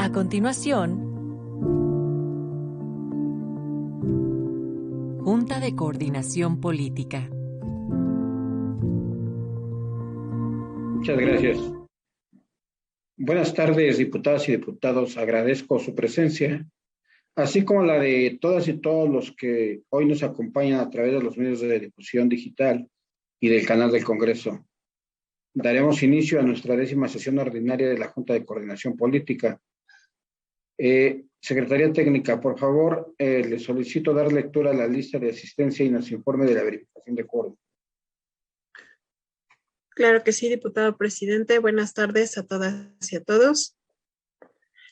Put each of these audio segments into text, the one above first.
A continuación, Junta de Coordinación Política. Muchas gracias. Buenas tardes, diputadas y diputados. Agradezco su presencia, así como la de todas y todos los que hoy nos acompañan a través de los medios de difusión digital y del canal del Congreso. Daremos inicio a nuestra 10ª sesión ordinaria de la Junta de Coordinación Política. Secretaría Técnica, por favor, le solicito dar lectura a la lista de asistencia y nos informe de la verificación de quórum. Claro que sí, diputado presidente. Buenas tardes a todas y a todos.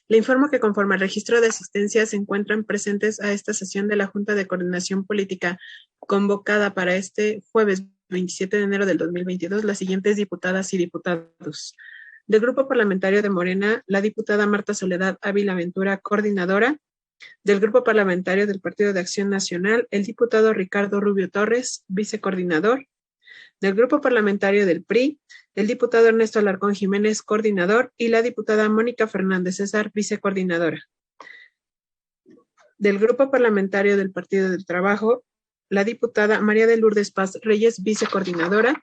Le informo que conforme al registro de asistencia se encuentran presentes a esta sesión de la Junta de Coordinación Política convocada para este jueves 27 de enero del 2022 las siguientes diputadas y diputados. Del Grupo Parlamentario de Morena, la diputada Marta Soledad Ávila Ventura, coordinadora. Del Grupo Parlamentario del Partido de Acción Nacional, el diputado Ricardo Rubio Torres, vicecoordinador. Del Grupo Parlamentario del PRI, el diputado Ernesto Alarcón Jiménez, coordinador, y la diputada Mónica Fernández César, vicecoordinadora. Del Grupo Parlamentario del Partido del Trabajo, la diputada María de Lourdes Paz Reyes, vicecoordinadora.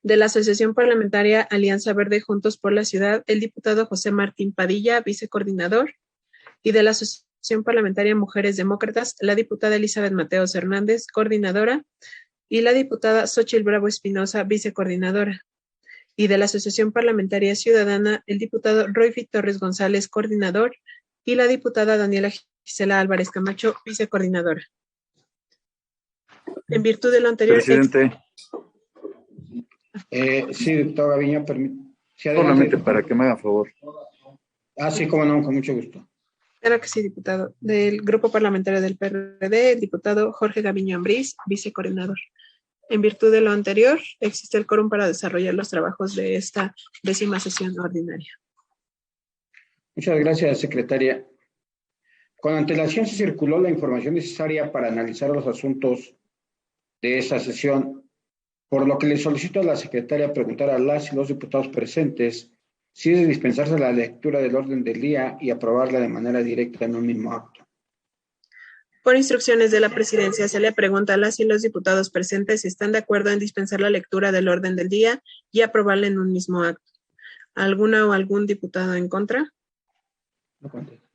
De la Asociación Parlamentaria Alianza Verde Juntos por la Ciudad, el diputado José Martín Padilla, vicecoordinador. Y de la Asociación Parlamentaria Mujeres Demócratas, la diputada Elizabeth Mateos Hernández, coordinadora, y la diputada Xóchitl Bravo Espinosa, vicecoordinadora. Y de la Asociación Parlamentaria Ciudadana, el diputado Royfi Torres González, coordinador, y la diputada Daniela Gisela Álvarez Camacho, vicecoordinadora. En virtud de lo anterior... Presidente. Sí, doctor Gaviño, sí, solamente para que me haga favor. Sí, cómo no, con mucho gusto. Claro que sí, diputado. Del Grupo Parlamentario del PRD, el diputado Jorge Gaviño Ambrís, vicecoordinador. En virtud de lo anterior, existe el quórum para desarrollar los trabajos de esta 10ª sesión ordinaria. Muchas gracias, secretaria. Con antelación se circuló la información necesaria para analizar los asuntos de esta sesión, por lo que le solicito a la secretaria preguntar a las y los diputados presentes si es de dispensarse la lectura del orden del día y aprobarla de manera directa en un mismo acto. Por instrucciones de la presidencia, se le pregunta a las y los diputados presentes si están de acuerdo en dispensar la lectura del orden del día y aprobarla en un mismo acto. ¿Alguna o algún diputado en contra? No contesto.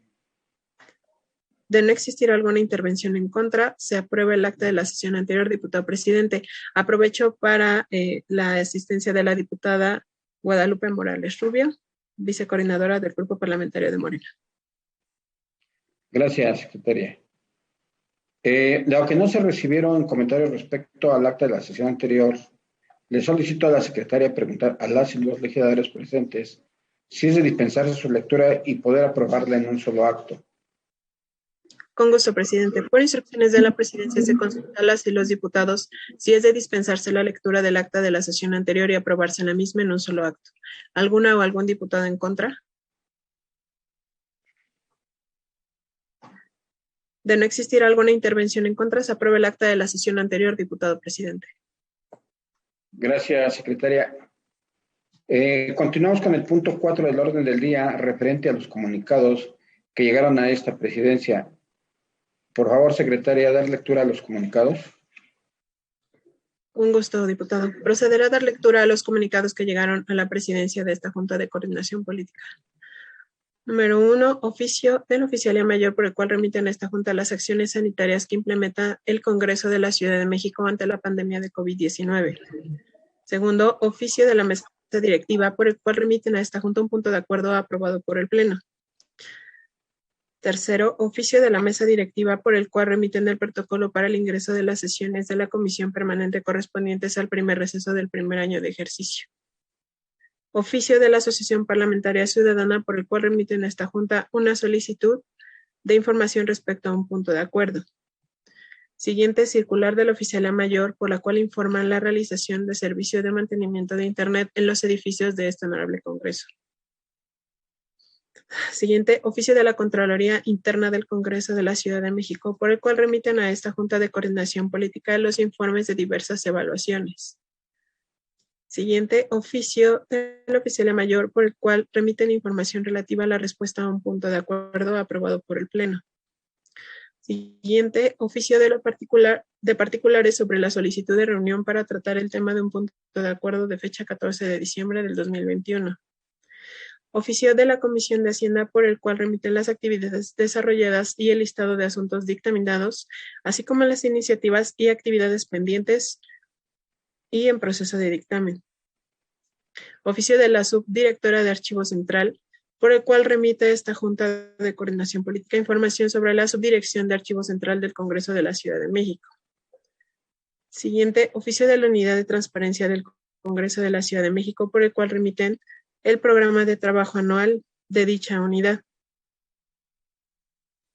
De no existir alguna intervención en contra, se aprueba el acta de la sesión anterior, diputado presidente. Aprovecho para la asistencia de la diputada Guadalupe Morales Rubio, vicecoordinadora del Grupo Parlamentario de Morena. Gracias, secretaria. Dado que no se recibieron comentarios respecto al acta de la sesión anterior, le solicito a la secretaria preguntar a las y los legisladores presentes si es de dispensarse su lectura y poder aprobarla en un solo acto. Con gusto, presidente. Por instrucciones de la presidencia se consulta a las y los diputados si es de dispensarse la lectura del acta de la sesión anterior y aprobarse la misma en un solo acto. ¿Alguna o algún diputado en contra? De no existir alguna intervención en contra, se aprueba el acta de la sesión anterior, diputado presidente. Gracias, secretaria. Continuamos con el punto 4 del orden del día referente a los comunicados que llegaron a esta presidencia. Por favor, secretaria, dar lectura a los comunicados. Un gusto, diputado. Procederá a dar lectura a los comunicados que llegaron a la presidencia de esta Junta de Coordinación Política. Número 1, oficio del Oficialía Mayor por el cual remiten a esta Junta las acciones sanitarias que implementa el Congreso de la Ciudad de México ante la pandemia de COVID-19. Segundo, oficio de la Mesa Directiva por el cual remiten a esta Junta un punto de acuerdo aprobado por el Pleno. Tercero, oficio de la Mesa Directiva por el cual remiten el protocolo para el ingreso de las sesiones de la Comisión Permanente correspondientes al primer receso del primer año de ejercicio. Oficio de la Asociación Parlamentaria Ciudadana por el cual remiten a esta Junta una solicitud de información respecto a un punto de acuerdo. Siguiente, circular del Oficialía Mayor por la cual informan la realización de servicio de mantenimiento de Internet en los edificios de este honorable Congreso. Siguiente, oficio de la Contraloría Interna del Congreso de la Ciudad de México, por el cual remiten a esta Junta de Coordinación Política los informes de diversas evaluaciones. Siguiente, oficio del oficial mayor por el cual remiten información relativa a la respuesta a un punto de acuerdo aprobado por el Pleno. Siguiente, oficio de particulares sobre la solicitud de reunión para tratar el tema de un punto de acuerdo de fecha 14 de diciembre del 2021. Oficio de la Comisión de Hacienda por el cual remiten las actividades desarrolladas y el listado de asuntos dictaminados, así como las iniciativas y actividades pendientes y en proceso de dictamen. Oficio de la Subdirectora de Archivo Central, por el cual remite esta Junta de Coordinación Política información sobre la Subdirección de Archivo Central del Congreso de la Ciudad de México. Siguiente, oficio de la Unidad de Transparencia del Congreso de la Ciudad de México, por el cual remiten el programa de trabajo anual de dicha unidad.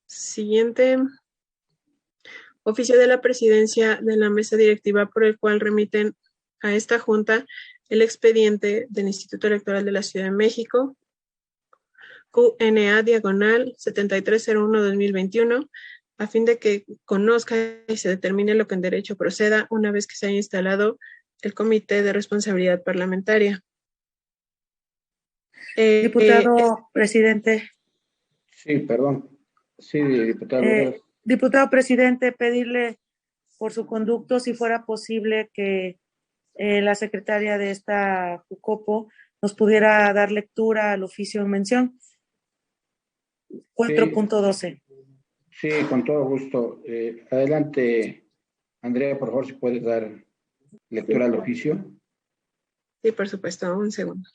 Siguiente, oficio de la Presidencia de la Mesa Directiva, por el cual remiten a esta Junta el expediente del Instituto Electoral de la Ciudad de México, QNA/7301-2021, a fin de que conozca y se determine lo que en derecho proceda una vez que se haya instalado el Comité de Responsabilidad Parlamentaria. Diputado presidente. Sí, perdón. Sí, diputado. Diputado presidente, pedirle por su conducto si fuera posible que la secretaria de esta Jucopo nos pudiera dar lectura al oficio en mención. 4.12. Sí, con todo gusto. Adelante, Andrea, por favor, si puedes dar lectura al oficio. Sí, por supuesto, un segundo.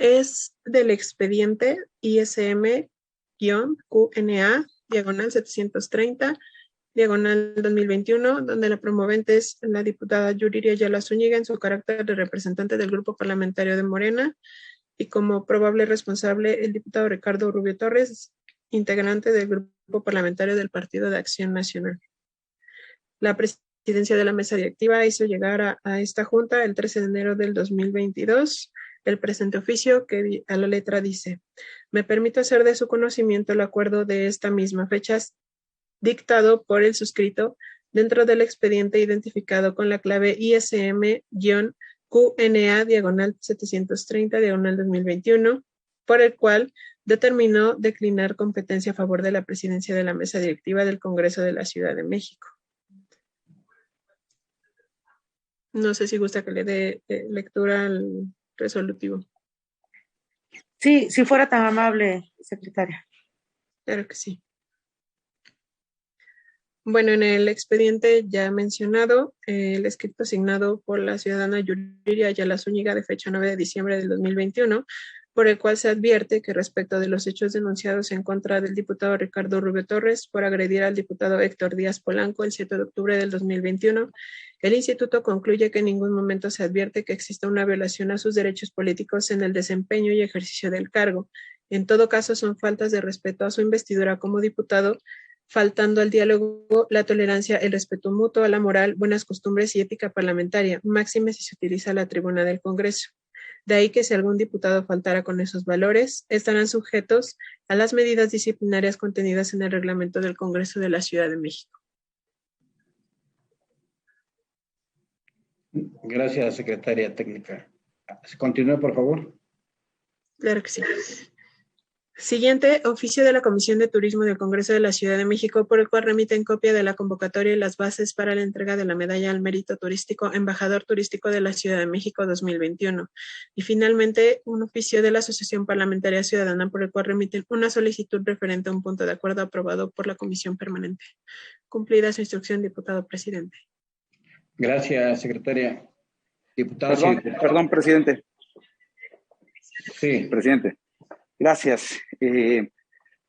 Es del expediente ISM-QNA/730/2021, donde la promovente es la diputada Yuriria Ayala Zúñiga en su carácter de representante del grupo parlamentario de Morena, y como probable responsable el diputado Ricardo Rubio Torres, integrante del grupo parlamentario del Partido de Acción Nacional. La presidencia de la mesa directiva hizo llegar a esta junta el 13 de enero del 2022 el presente oficio, que a la letra dice: me permito hacer de su conocimiento el acuerdo de esta misma fecha dictado por el suscrito dentro del expediente identificado con la clave ISM-QNA/730/2021, por el cual determinó declinar competencia a favor de la presidencia de la mesa directiva del Congreso de la Ciudad de México. No sé si gusta que le dé lectura al resolutivo. Sí, si fuera tan amable, secretaria. Claro que sí. Bueno, en el expediente ya mencionado, el escrito asignado por la ciudadana Yuriria Ayala Zúñiga de fecha 9 de diciembre del 2021, por el cual se advierte que respecto de los hechos denunciados en contra del diputado Ricardo Rubio Torres por agredir al diputado Héctor Díaz Polanco el 7 de octubre del 2021, el instituto concluye que en ningún momento se advierte que exista una violación a sus derechos políticos en el desempeño y ejercicio del cargo. En todo caso, son faltas de respeto a su investidura como diputado, faltando al diálogo, la tolerancia, el respeto mutuo a la moral, buenas costumbres y ética parlamentaria, máxime si se utiliza la tribuna del Congreso. De ahí que si algún diputado faltara con esos valores, estarán sujetos a las medidas disciplinarias contenidas en el reglamento del Congreso de la Ciudad de México. Gracias, secretaria técnica. Continúe, por favor. Claro que sí. Siguiente, oficio de la Comisión de Turismo del Congreso de la Ciudad de México, por el cual remiten copia de la convocatoria y las bases para la entrega de la medalla al mérito turístico Embajador Turístico de la Ciudad de México 2021. Y finalmente, un oficio de la Asociación Parlamentaria Ciudadana, por el cual remiten una solicitud referente a un punto de acuerdo aprobado por la Comisión Permanente. Cumplida su instrucción, diputado presidente. Gracias, secretaria. Diputados. Perdón, presidente. Sí. Presidente. Gracias.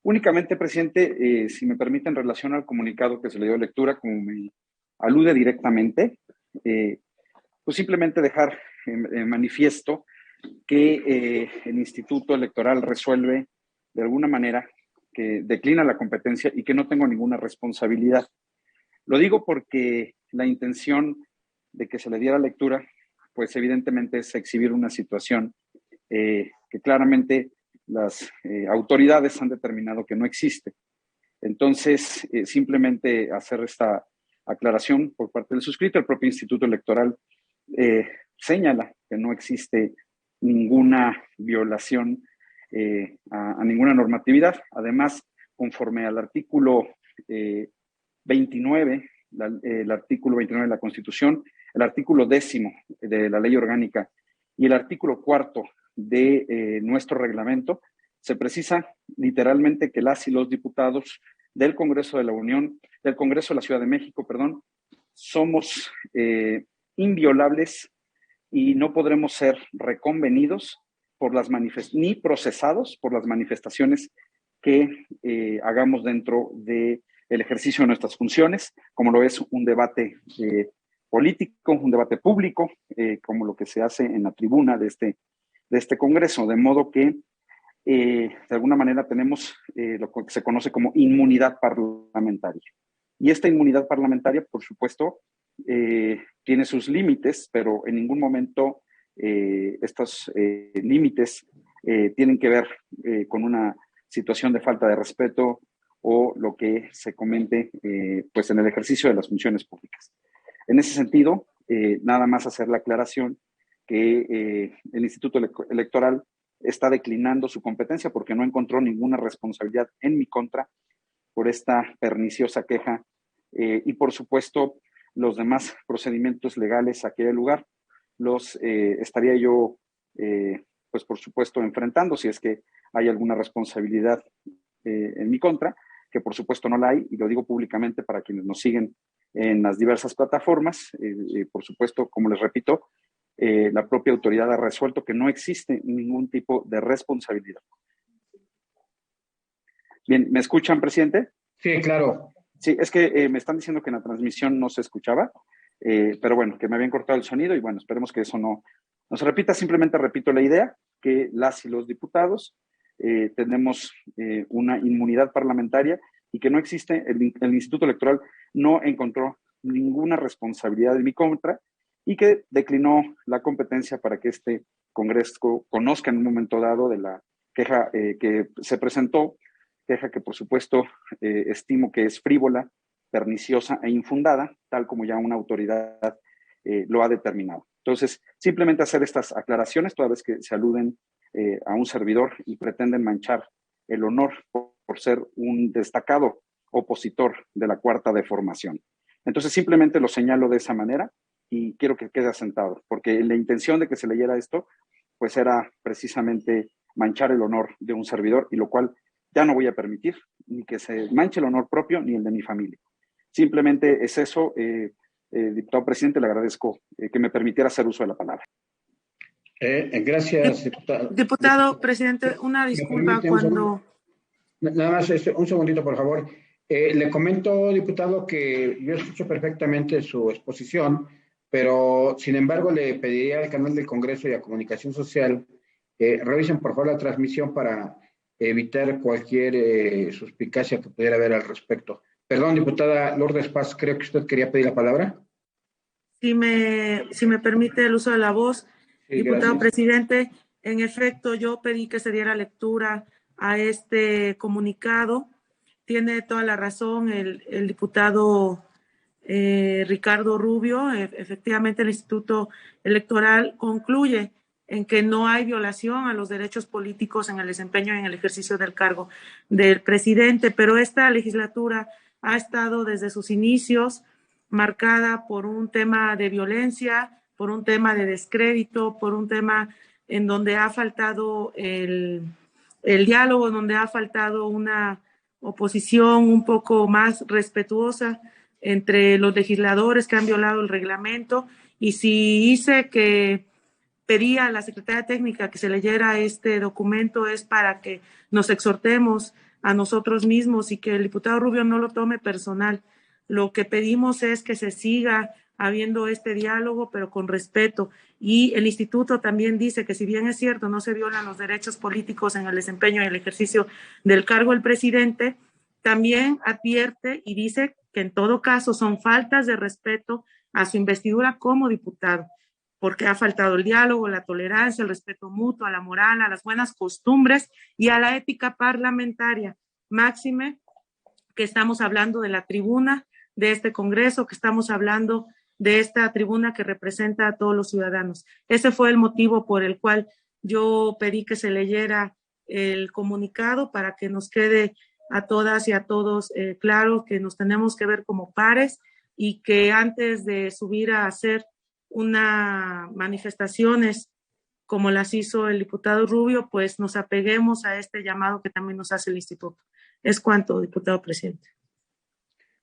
Únicamente, presidente, si me permite, en relación al comunicado que se le dio lectura, como me alude directamente, pues simplemente dejar en manifiesto que el Instituto Electoral resuelve de alguna manera que declina la competencia y que no tengo ninguna responsabilidad. Lo digo porque la intención de que se le diera lectura, pues evidentemente es exhibir una situación que claramente las autoridades han determinado que no existe. Entonces, simplemente hacer esta aclaración por parte del suscrito. El propio Instituto Electoral señala que no existe ninguna violación a ninguna normatividad. Además, conforme al artículo 29, el artículo 29 de la Constitución, el artículo 10 de la Ley Orgánica y el artículo 4 de nuestro reglamento, se precisa literalmente que las y los diputados del Congreso de la Unión, del Congreso de la Ciudad de México, perdón, somos inviolables y no podremos ser reconvenidos por las ni procesados por las manifestaciones que hagamos dentro del ejercicio de nuestras funciones, como lo es un debate político, un debate público, como lo que se hace en la tribuna de este Congreso, de modo que de alguna manera tenemos lo que se conoce como inmunidad parlamentaria. Y esta inmunidad parlamentaria, por supuesto, tiene sus límites, pero en ningún momento estos límites tienen que ver con una situación de falta de respeto o lo que se comente pues en el ejercicio de las funciones públicas. En ese sentido, nada más hacer la aclaración que el Instituto Electoral está declinando su competencia porque no encontró ninguna responsabilidad en mi contra por esta perniciosa queja y por supuesto los demás procedimientos legales a aquel lugar los estaría yo pues por supuesto enfrentando si es que hay alguna responsabilidad en mi contra, que por supuesto no la hay, y lo digo públicamente para quienes nos siguen en las diversas plataformas. Por supuesto, como les repito, la propia autoridad ha resuelto que no existe ningún tipo de responsabilidad. Bien, ¿me escuchan, presidente? Sí, claro. Sí, es que me están diciendo que en la transmisión no se escuchaba, pero bueno, que me habían cortado el sonido y bueno, esperemos que eso no se repita. Simplemente repito la idea, que las y los diputados tenemos una inmunidad parlamentaria y que no existe, el Instituto Electoral no encontró ninguna responsabilidad en mi contra y que declinó la competencia para que este Congreso conozca en un momento dado de la queja que se presentó, queja que por supuesto estimo que es frívola, perniciosa e infundada, tal como ya una autoridad lo ha determinado. Entonces, simplemente hacer estas aclaraciones, toda vez que se aluden a un servidor y pretenden manchar el honor por ser un destacado opositor de la Cuarta Deformación. Entonces, simplemente lo señalo de esa manera y quiero que quede asentado, porque la intención de que se leyera esto, pues era precisamente manchar el honor de un servidor, y lo cual ya no voy a permitir, ni que se manche el honor propio ni el de mi familia. Simplemente es eso. Diputado presidente, le agradezco que me permitiera hacer uso de la palabra. Gracias, diputado. Diputado presidente, una disculpa cuando... Nada más un segundito, por favor. Le comento, diputado, que yo escucho perfectamente su exposición, pero sin embargo le pediría al canal del Congreso y a Comunicación Social revisen por favor la transmisión para evitar cualquier suspicacia que pudiera haber al respecto. Perdón, diputada Lourdes Paz, creo que usted quería pedir la palabra. Si me permite el uso de la voz, sí, diputado gracias. Presidente, en efecto, yo pedí que se diera lectura a este comunicado. Tiene toda la razón el diputado Ricardo Rubio. Efectivamente, el Instituto Electoral concluye en que no hay violación a los derechos políticos en el desempeño y en el ejercicio del cargo del presidente, pero esta legislatura ha estado desde sus inicios marcada por un tema de violencia, por un tema de descrédito, por un tema en donde ha faltado el diálogo, en donde ha faltado una oposición un poco más respetuosa entre los legisladores que han violado el reglamento. Y si hice que pedía a la Secretaría Técnica que se leyera este documento es para que nos exhortemos a nosotros mismos y que el diputado Rubio no lo tome personal. Lo que pedimos es que se siga habiendo este diálogo, pero con respeto. Y el instituto también dice que si bien es cierto, no se violan los derechos políticos en el desempeño y el ejercicio del cargo del presidente, también advierte y dice que en todo caso son faltas de respeto a su investidura como diputado. porque ha faltado el diálogo, la tolerancia, el respeto mutuo, a la moral, a las buenas costumbres y a la ética parlamentaria. Máxime que estamos hablando de la tribuna de este Congreso, que estamos hablando de esta tribuna que representa a todos los ciudadanos. Ese fue el motivo por el cual yo pedí que se leyera el comunicado para que nos quede a todas y a todos claro que nos tenemos que ver como pares y que antes de subir a hacer unas manifestaciones como las hizo el diputado Rubio, pues nos apeguemos a este llamado que también nos hace el instituto. Es cuanto, diputado presidente.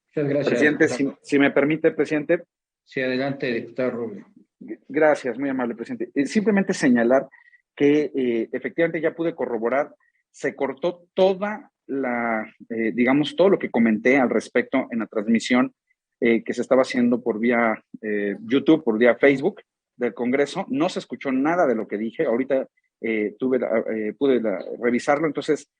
Muchas gracias. Presidente, si me permite, presidente. Sí, adelante, diputado Rubio. Gracias, muy amable, presidente. Simplemente señalar que efectivamente ya pude corroborar, se cortó toda digamos, todo lo que comenté al respecto en la transmisión que se estaba haciendo por vía YouTube, por vía Facebook del Congreso. No se escuchó nada de lo que dije. Ahorita pude revisarlo, entonces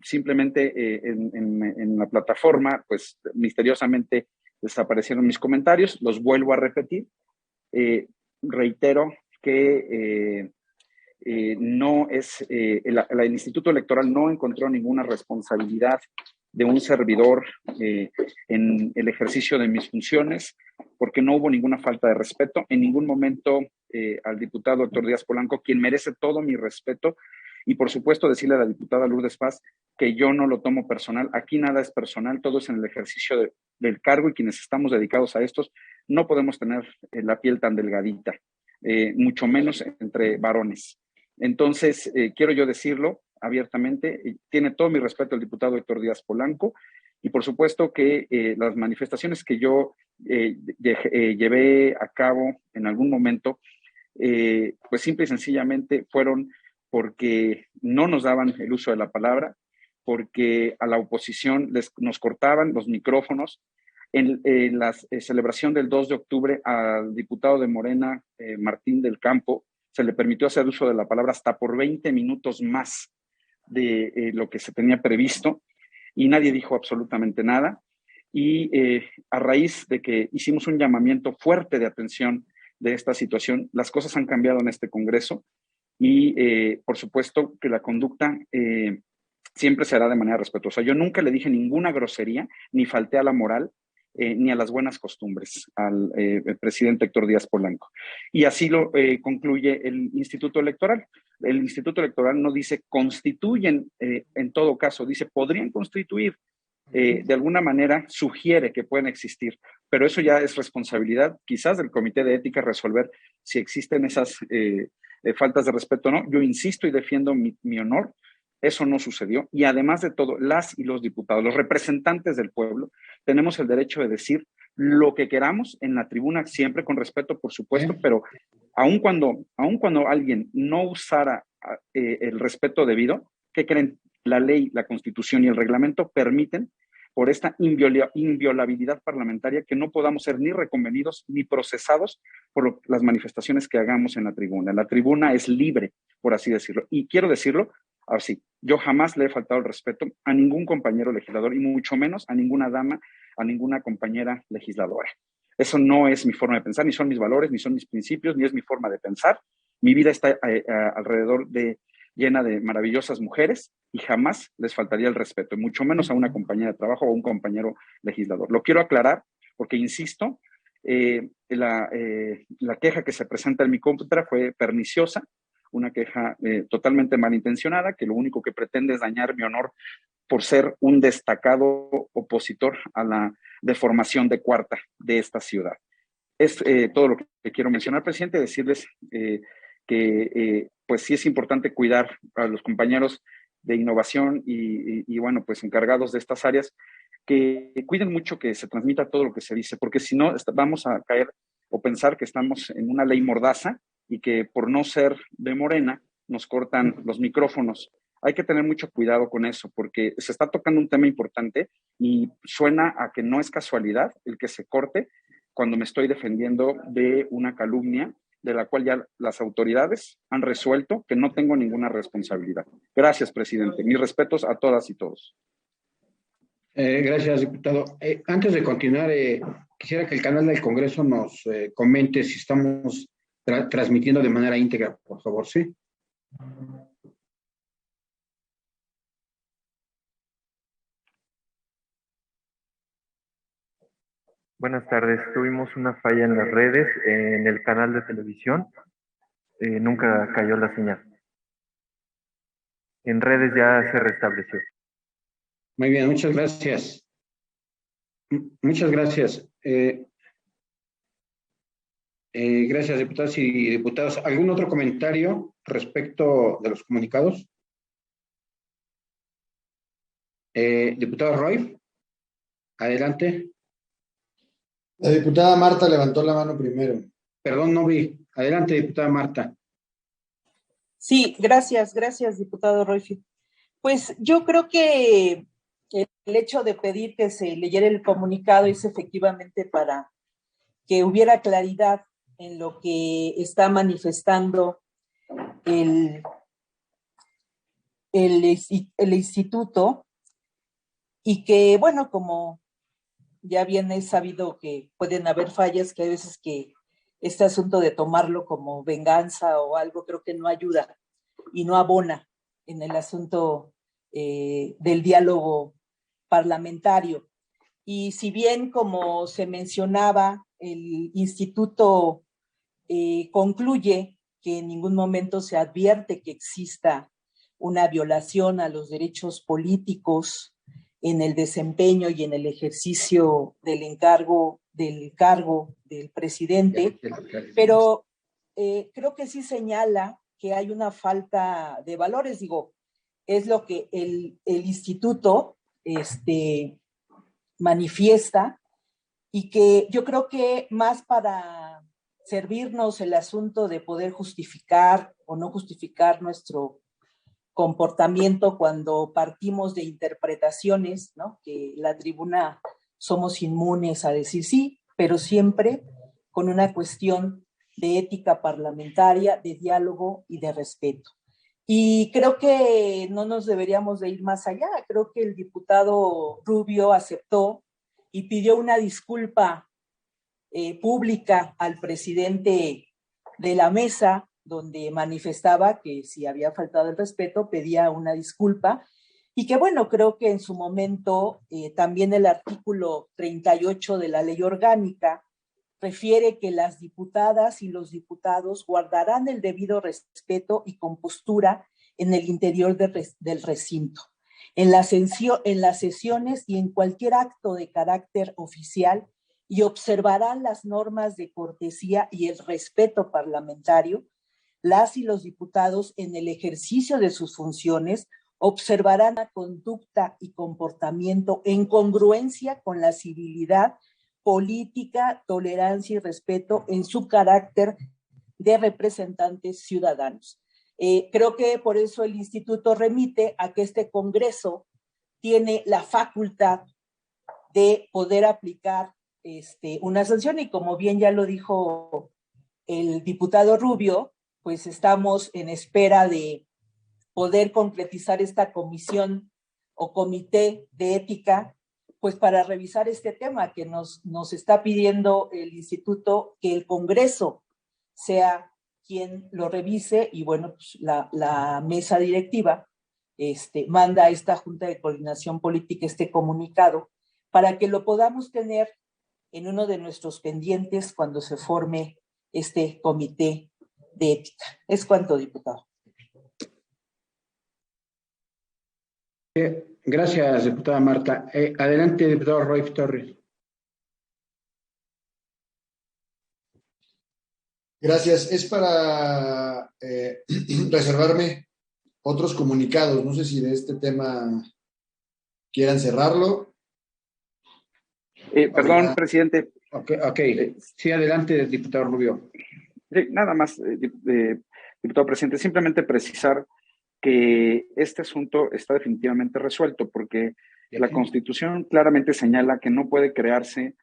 simplemente en la plataforma, pues misteriosamente desaparecieron mis comentarios. Los vuelvo a repetir. Reitero que no es, el Instituto Electoral no encontró ninguna responsabilidad de un servidor en el ejercicio de mis funciones, porque no hubo ninguna falta de respeto. En ningún momento al diputado doctor Díaz Polanco, quien merece todo mi respeto, y por supuesto decirle a la diputada Lourdes Paz que yo no lo tomo personal. Aquí nada es personal, todo es en el ejercicio del cargo, y quienes estamos dedicados a estos no podemos tener la piel tan delgadita, mucho menos entre varones. Entonces, quiero yo decirlo abiertamente, tiene todo mi respeto el diputado Héctor Díaz Polanco, y por supuesto que las manifestaciones que yo llevé a cabo en algún momento, pues simple y sencillamente fueron porque no nos daban el uso de la palabra, porque a la oposición nos cortaban los micrófonos. En la celebración del 2 de octubre al diputado de Morena, Martín del Campo, se le permitió hacer uso de la palabra hasta por 20 minutos más de lo que se tenía previsto, y nadie dijo absolutamente nada. Y a raíz de que hicimos un llamamiento fuerte de atención de esta situación, las cosas han cambiado en este Congreso, y por supuesto que la conducta siempre se hará de manera respetuosa. Yo nunca le dije ninguna grosería, ni falté a la moral, ni a las buenas costumbres al presidente Héctor Díaz Polanco. Y así lo concluye el Instituto Electoral. El Instituto Electoral no dice constituyen, en todo caso, dice podrían constituir. De alguna manera sugiere que pueden existir, pero eso ya es responsabilidad quizás del Comité de Ética resolver si existen esas faltas de respeto o no. Yo insisto y defiendo mi honor. Eso no sucedió, y además de todo, las y los diputados, los representantes del pueblo, tenemos el derecho de decir lo que queramos en la tribuna, siempre con respeto, por supuesto, pero aun cuando alguien no usara el respeto debido, ¿qué creen? La ley, la Constitución y el reglamento permiten, por esta inviolabilidad parlamentaria, que no podamos ser ni reconvenidos ni procesados por las manifestaciones que hagamos en la tribuna. La tribuna es libre, por así decirlo, y quiero decirlo así: yo jamás le he faltado el respeto a ningún compañero legislador, y mucho menos a ninguna dama, a ninguna compañera legisladora. Eso no es mi forma de pensar, ni son mis valores, ni son mis principios, ni es mi forma de pensar. Mi vida está alrededor llena de maravillosas mujeres, y jamás les faltaría el respeto, y mucho menos a una compañera de trabajo o a un compañero legislador. Lo quiero aclarar porque, insisto, la queja que se presenta en mi contra fue perniciosa, una queja totalmente malintencionada, que lo único que pretende es dañar mi honor por ser un destacado opositor a la deformación de cuarta de esta ciudad. Es todo lo que quiero mencionar, presidente, decirles que pues sí es importante cuidar a los compañeros de innovación y bueno, pues encargados de estas áreas, que cuiden mucho que se transmita todo lo que se dice, porque si no vamos a caer o pensar que estamos en una ley mordaza, y que por no ser de Morena nos cortan los micrófonos. Hay que tener mucho cuidado con eso, porque se está tocando un tema importante y suena a que no es casualidad el que se corte cuando me estoy defendiendo de una calumnia de la cual ya las autoridades han resuelto que no tengo ninguna responsabilidad. Gracias, presidente. Mis respetos a todas y todos. Gracias, diputado. Antes de continuar, quisiera que el canal del Congreso nos comente si estamos transmitiendo de manera íntegra, por favor, ¿sí? Buenas tardes. Tuvimos una falla en las redes, en el canal de televisión. Nunca cayó la señal. En redes ya se restableció. Muy bien, muchas gracias. Muchas gracias. Gracias, diputadas y diputados. ¿Algún otro comentario respecto de los comunicados? Diputado Roy, adelante. La diputada Marta levantó la mano primero. Perdón, no vi. Adelante, diputada Marta. Sí, gracias, diputado Roy. Pues yo creo que el hecho de pedir que se leyera el comunicado es efectivamente para que hubiera claridad en lo que está manifestando el instituto, y que, bueno, como ya bien es sabido que pueden haber fallas, que hay veces que este asunto de tomarlo como venganza o algo creo que no ayuda y no abona en el asunto del diálogo parlamentario. Y si bien, como se mencionaba, el instituto concluye que en ningún momento se advierte que exista una violación a los derechos políticos en el desempeño y en el ejercicio del cargo del presidente, pero creo que sí señala que hay una falta de valores. Digo, es lo que el instituto manifiesta, y que yo creo que más para servirnos el asunto de poder justificar o no justificar nuestro comportamiento cuando partimos de interpretaciones, ¿no? Que la tribuna somos inmunes a decir sí, pero siempre con una cuestión de ética parlamentaria, de diálogo y de respeto. Y creo que no nos deberíamos de ir más allá. Creo que el diputado Rubio aceptó y pidió una disculpa pública al presidente de la mesa, donde manifestaba que si había faltado el respeto, pedía una disculpa, y que bueno, creo que en su momento también el artículo 38 de la ley orgánica refiere que las diputadas y los diputados guardarán el debido respeto y compostura en el interior del recinto, en las sesiones y en cualquier acto de carácter oficial, y observarán las normas de cortesía y el respeto parlamentario. Las y los diputados, en el ejercicio de sus funciones, observarán la conducta y comportamiento en congruencia con la civilidad política, tolerancia y respeto en su carácter de representantes ciudadanos. Creo que por eso el instituto remite a que este Congreso tiene la facultad de poder aplicar una sanción, y como bien ya lo dijo el diputado Rubio, pues estamos en espera de poder concretizar esta comisión o comité de ética, pues para revisar este tema que nos está pidiendo el instituto, que el Congreso sea quien lo revise, y bueno, pues la mesa directiva manda a esta Junta de Coordinación Política este comunicado para que lo podamos tener en uno de nuestros pendientes cuando se forme este comité de ética. Es cuanto, diputado. Gracias, diputada Marta. Adelante, diputado Roy Torres. Gracias. Es para reservarme otros comunicados. No sé si de este tema quieran cerrarlo. Perdón, presidente. Ok. Sí, adelante, diputado Rubio. Sí, nada más, diputado presidente, simplemente precisar que este asunto está definitivamente resuelto, porque la Constitución claramente señala que no puede crearse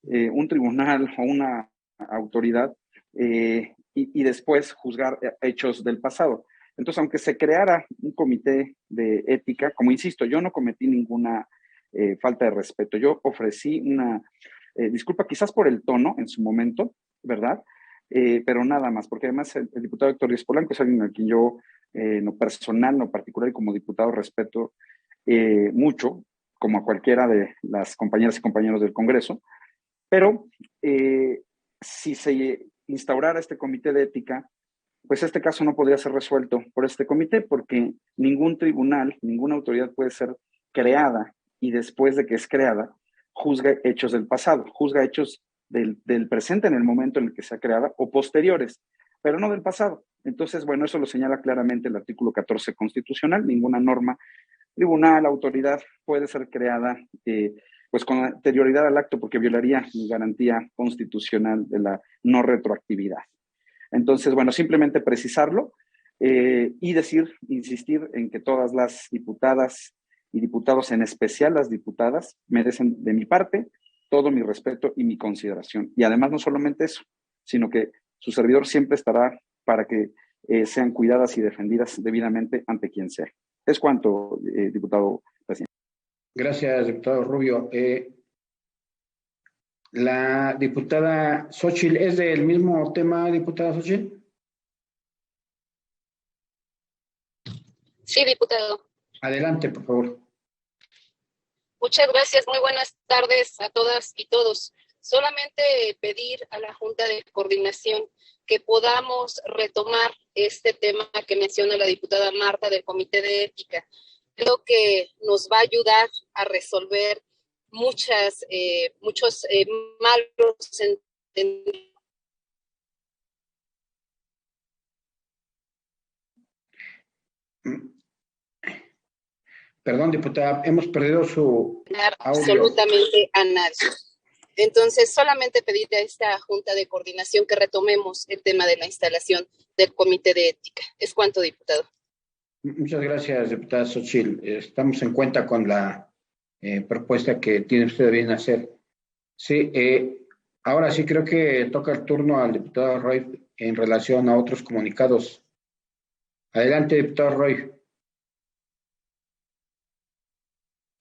un tribunal o una autoridad y después juzgar hechos del pasado. Entonces, aunque se creara un comité de ética, como insisto, yo no cometí ninguna falta de respeto. Yo ofrecí una disculpa quizás por el tono en su momento, ¿verdad? pero nada más, porque además el diputado Héctor Díaz Polanco es alguien a quien yo, en lo personal, en lo particular y como diputado respeto mucho, como a cualquiera de las compañeras y compañeros del Congreso, pero si se instaurara este comité de ética, pues este caso no podría ser resuelto por este comité, porque ningún tribunal, ninguna autoridad puede ser creada y después de que es creada, juzga hechos del pasado, juzga hechos del presente en el momento en el que sea creada o posteriores, pero no del pasado. Entonces, bueno, eso lo señala claramente el artículo 14 constitucional. Ninguna norma, tribunal, autoridad puede ser creada pues con anterioridad al acto, porque violaría la garantía constitucional de la no retroactividad. Entonces, bueno, simplemente precisarlo y insistir en que todas las diputadas y diputados, en especial las diputadas, merecen de mi parte todo mi respeto y mi consideración. Y además no solamente eso, sino que su servidor siempre estará para que sean cuidadas y defendidas debidamente ante quien sea. Es cuanto, diputado presidente. Gracias, diputado Rubio. La diputada Xóchitl, ¿es del mismo tema, diputada Xóchitl? Sí, diputado. Adelante, por favor. Muchas gracias. Muy buenas tardes a todas y todos. Solamente pedir a la Junta de Coordinación que podamos retomar este tema que menciona la diputada Marta del Comité de Ética. Creo que nos va a ayudar a resolver muchos malos entendidos. Perdón, diputada, hemos perdido su audio. Absolutamente a nadie. Entonces, solamente pedir a esta Junta de Coordinación que retomemos el tema de la instalación del Comité de Ética. Es cuanto, diputado. Muchas gracias, diputada Xóchitl. Estamos en cuenta con la propuesta que tiene usted bien hacer. Sí, ahora sí creo que toca el turno al diputado Roy en relación a otros comunicados. Adelante, diputado Roy.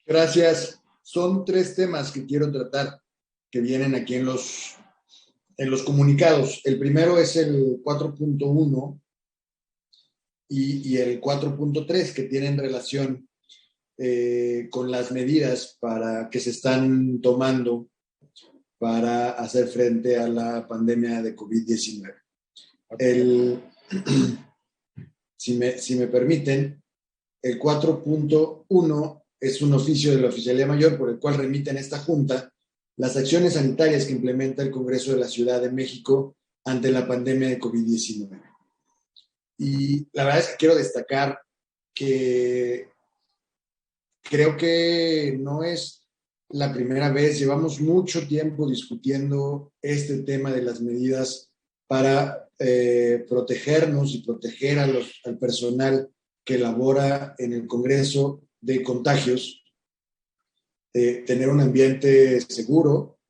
Gracias. Son 3 temas que quiero tratar que vienen aquí en los comunicados. El primero es el 4.1 y el 4.3 que tienen relación con las medidas que se están tomando para hacer frente a la pandemia de COVID-19. Si me permiten, el 4.1 es un oficio de la Oficialía Mayor por el cual remiten a esta Junta las acciones sanitarias que implementa el Congreso de la Ciudad de México ante la pandemia de COVID-19. Y la verdad es que quiero destacar que creo que no es la primera vez, llevamos mucho tiempo discutiendo este tema de las medidas para protegernos y proteger al personal que labora en el Congreso de contagios, tener un ambiente seguro.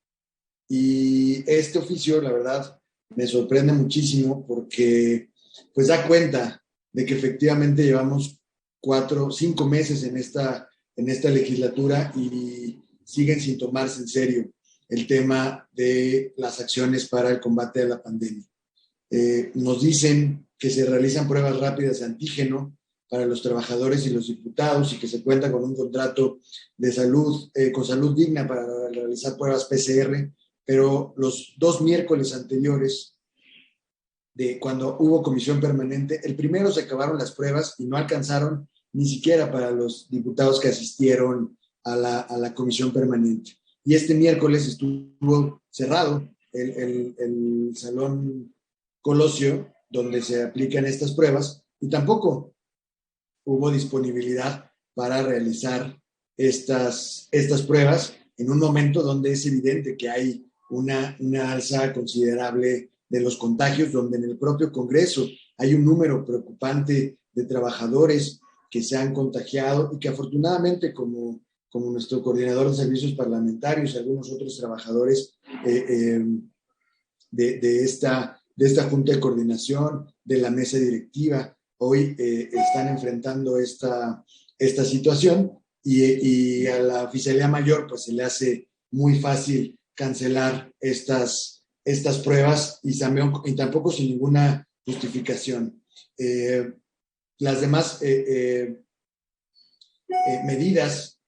Y este oficio, la verdad, me sorprende muchísimo porque pues da cuenta de que efectivamente llevamos 5 meses en esta legislatura y siguen sin tomarse en serio el tema de las acciones para el combate a la pandemia. Nos dicen que se realizan pruebas rápidas de antígeno para los trabajadores y los diputados y que se cuenta con un contrato de salud, con salud digna para realizar pruebas PCR, pero los 2 miércoles anteriores de cuando hubo comisión permanente, el primero se acabaron las pruebas y no alcanzaron ni siquiera para los diputados que asistieron a la comisión permanente. Y este miércoles estuvo cerrado el Salón Colosio, donde se aplican estas pruebas, y tampoco hubo disponibilidad para realizar estas pruebas en un momento donde es evidente que hay una alza considerable de los contagios, donde en el propio Congreso hay un número preocupante de trabajadores que se han contagiado y que afortunadamente, como nuestro coordinador de servicios parlamentarios y algunos otros trabajadores de esta Junta de Coordinación, de la mesa directiva, hoy están enfrentando esta situación y a la Oficialía Mayor pues se le hace muy fácil cancelar estas estas pruebas y tampoco sin ninguna justificación. Las demás medidas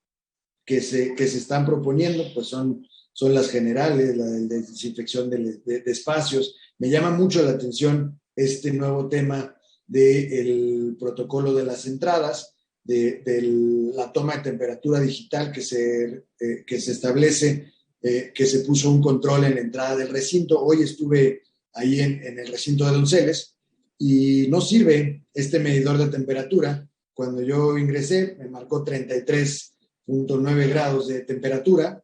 que se están proponiendo, pues son las generales, la de desinfección de espacios. Me llama mucho la atención este nuevo tema del protocolo de las entradas, de la toma de temperatura digital que se establece, que se puso un control en la entrada del recinto. Hoy estuve ahí en el recinto de Donceles y no sirve este medidor de temperatura. Cuando yo ingresé me marcó 33.9 grados de temperatura,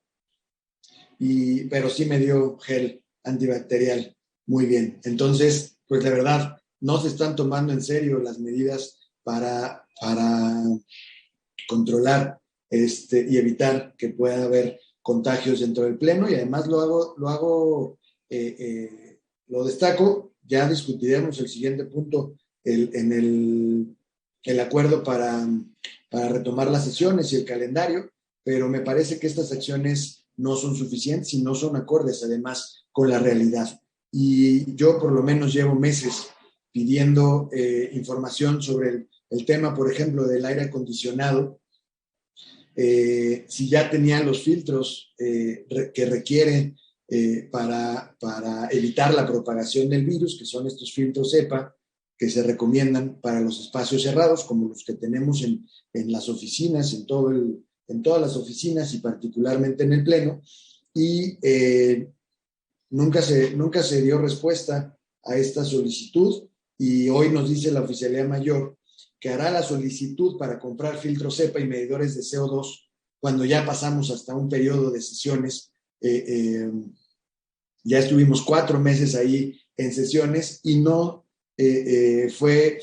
pero sí me dio gel antibacterial. Muy bien. Entonces, pues de verdad, no se están tomando en serio las medidas para controlar y evitar que pueda haber contagios dentro del Pleno, y además lo destaco. Ya discutiremos el siguiente punto en el acuerdo para retomar las sesiones y el calendario, pero me parece que estas acciones no son suficientes y no son acordes además con la realidad. Y yo por lo menos llevo meses pidiendo información sobre el tema, por ejemplo, del aire acondicionado, si ya tenían los filtros que requieren para evitar la propagación del virus, que son estos filtros EPA, que se recomiendan para los espacios cerrados, como los que tenemos en las oficinas, en todas las oficinas y particularmente en el Pleno, y nunca se dio respuesta a esta solicitud, y hoy nos dice la Oficialía Mayor que hará la solicitud para comprar filtros EPA y medidores de CO2 cuando ya pasamos hasta un periodo de sesiones. Ya estuvimos 4 meses ahí en sesiones y no fue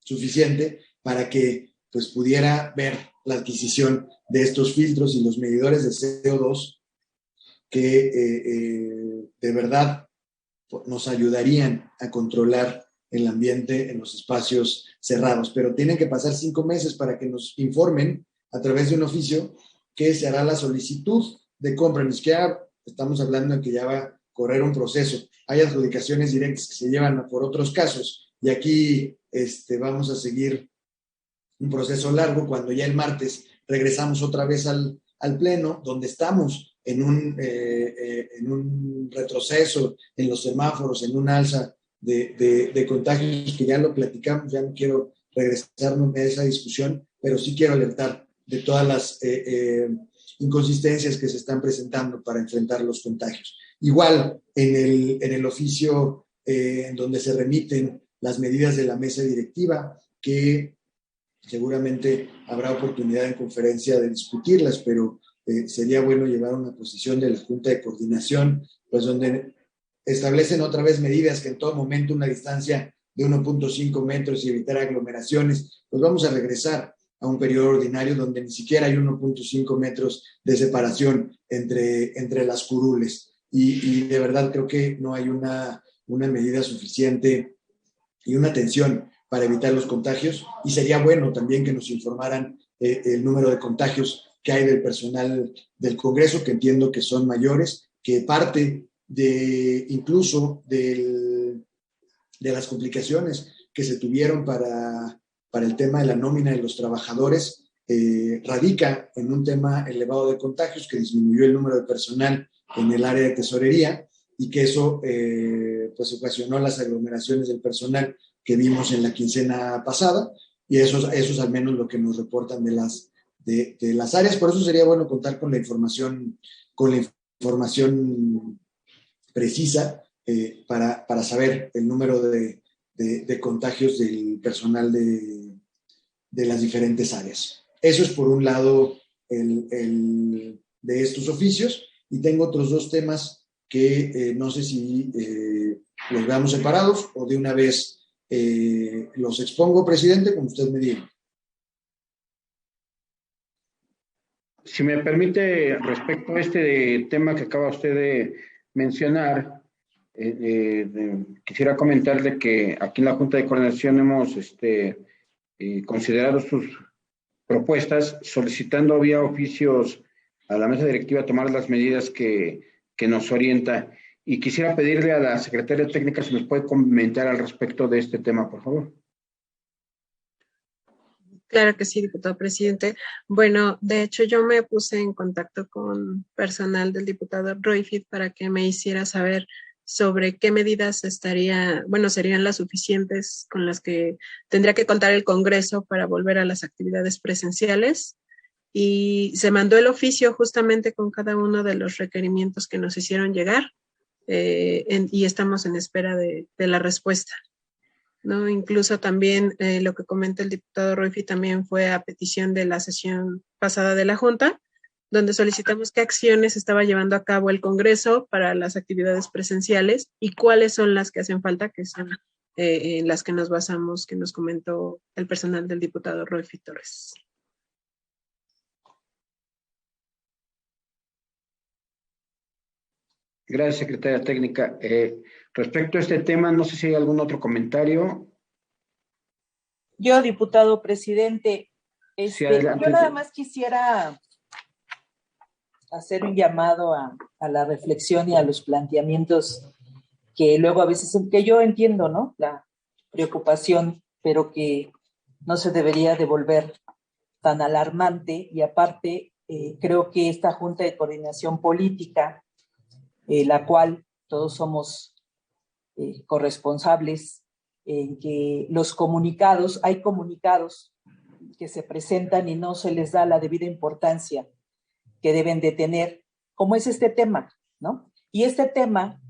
suficiente para que pues, pudiera ver la adquisición de estos filtros y los medidores de CO2 que de verdad nos ayudarían a controlar el ambiente en los espacios cerrados. Pero tienen que pasar 5 meses para que nos informen a través de un oficio que se hará la solicitud de compra. Ni siquiera estamos hablando de que ya va a correr un proceso. Hay adjudicaciones directas que se llevan por otros casos y aquí vamos a seguir un proceso largo cuando ya el martes regresamos otra vez al Pleno, donde estamos en un retroceso en los semáforos, en un alza de contagios, que ya lo platicamos. Ya no quiero regresarme a esa discusión, pero sí quiero alertar de todas las inconsistencias que se están presentando para enfrentar los contagios. Igual en el oficio en donde se remiten las medidas de la mesa directiva, que seguramente habrá oportunidad en conferencia de discutirlas, pero sería bueno llevar una posición de la Junta de Coordinación, pues donde establecen otra vez medidas que en todo momento una distancia de 1.5 metros y evitar aglomeraciones. Pues vamos a regresar a un periodo ordinario donde ni siquiera hay 1.5 metros de separación entre las curules. Y de verdad creo que no hay una medida suficiente y una atención para evitar los contagios, y sería bueno también que nos informaran el número de contagios que hay del personal del Congreso, que entiendo que son mayores, que parte incluso de las complicaciones que se tuvieron para el tema de la nómina de los trabajadores, radica en un tema elevado de contagios que disminuyó el número de personal en el área de tesorería, y que eso pues ocasionó las aglomeraciones del personal que vimos en la quincena pasada, y eso es al menos lo que nos reportan de las áreas. Por eso sería bueno contar con la información precisa para saber el número de contagios del personal de las diferentes áreas. Eso es por un lado de estos oficios, y tengo otros 2 temas que no sé si los veamos separados o de una vez los expongo, presidente, como usted me diga. Si me permite, respecto a este tema que acaba usted de mencionar, quisiera comentarle que aquí en la Junta de Coordinación hemos considerado sus propuestas, solicitando vía oficios a la mesa directiva tomar las medidas que nos orienta. y quisiera pedirle a la secretaria técnica si nos puede comentar al respecto de este tema, por favor. Claro que sí, diputado presidente. Bueno, de hecho yo me puse en contacto con personal del diputado Roifit para que me hiciera saber sobre qué medidas serían las suficientes con las que tendría que contar el Congreso para volver a las actividades presenciales. Y se mandó el oficio justamente con cada uno de los requerimientos que nos hicieron llegar y estamos en espera de la respuesta, ¿no? Incluso también lo que comenta el diputado Roify también fue a petición de la sesión pasada de la Junta, donde solicitamos qué acciones estaba llevando a cabo el Congreso para las actividades presenciales y cuáles son las que hacen falta, que son en las que nos basamos, que nos comentó el personal del diputado Roify Torres. Gracias, secretaria técnica. Respecto a este tema, no sé si hay algún otro comentario. Yo, diputado presidente, Sí, yo nada más quisiera hacer un llamado a la reflexión y a los planteamientos que luego a veces, que yo entiendo, ¿no? La preocupación, pero que no se debería de volver tan alarmante. Y aparte, creo que esta Junta de Coordinación Política, la cual todos somos corresponsables, en que los comunicados, hay comunicados que se presentan y no se les da la debida importancia que deben de tener, como es este tema, ¿no? Y este tema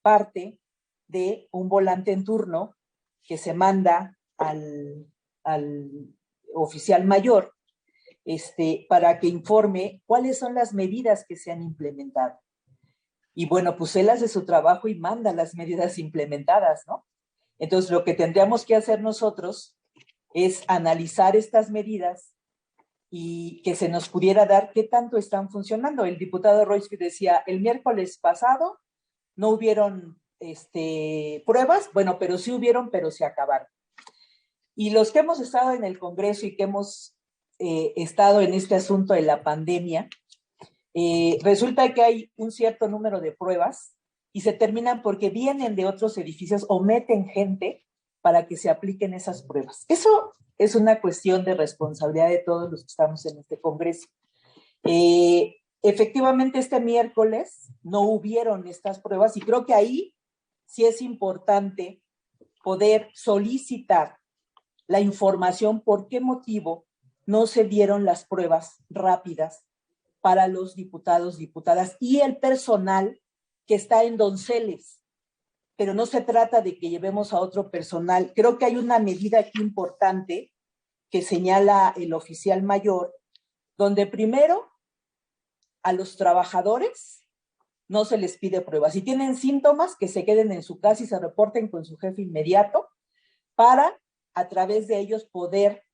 parte de un volante en turno que se manda al oficial mayor para que informe cuáles son las medidas que se han implementado. Y bueno, pues él hace su trabajo y manda las medidas implementadas, ¿no? Entonces, lo que tendríamos que hacer nosotros es analizar estas medidas y que se nos pudiera dar qué tanto están funcionando. El diputado Royce decía, el miércoles pasado no hubieron pruebas, bueno, pero sí hubieron, pero se acabaron. Y los que hemos estado en el Congreso y que hemos estado en este asunto de la pandemia, resulta que hay un cierto número de pruebas y se terminan porque vienen de otros edificios o meten gente para que se apliquen esas pruebas. Eso es una cuestión de responsabilidad de todos los que estamos en este Congreso. Efectivamente, este miércoles no hubieron estas pruebas y creo que ahí sí es importante poder solicitar la información por qué motivo no se dieron las pruebas rápidas para los diputados, diputadas y el personal que está en Donceles. Pero no se trata de que llevemos a otro personal. Creo que hay una medida aquí importante que señala el oficial mayor, donde primero a los trabajadores no se les pide pruebas. Si tienen síntomas, que se queden en su casa y se reporten con su jefe inmediato para, a través de ellos, poder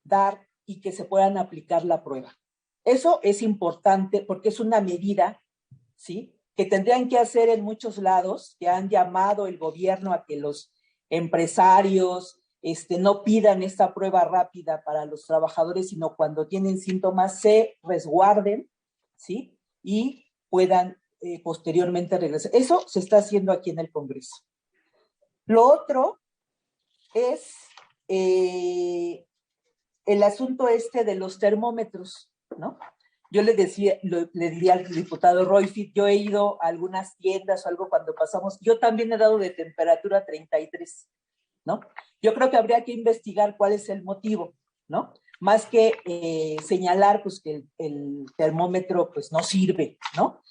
dar y que se puedan aplicar la prueba. Eso es importante porque es una medida, ¿sí?, que tendrían que hacer en muchos lados, que han llamado el gobierno a que los empresarios no pidan esta prueba rápida para los trabajadores, sino cuando tienen síntomas se resguarden, ¿sí?, y puedan posteriormente regresar. Eso se está haciendo aquí en el Congreso. Lo otro es el asunto de los termómetros, ¿no? Yo le diría al diputado Roifit, yo he ido a algunas tiendas o algo cuando pasamos, yo también he dado de temperatura 33, ¿no? Yo creo que habría que investigar cuál es el motivo, ¿no? Más que señalar pues que el termómetro pues no sirve, ¿no?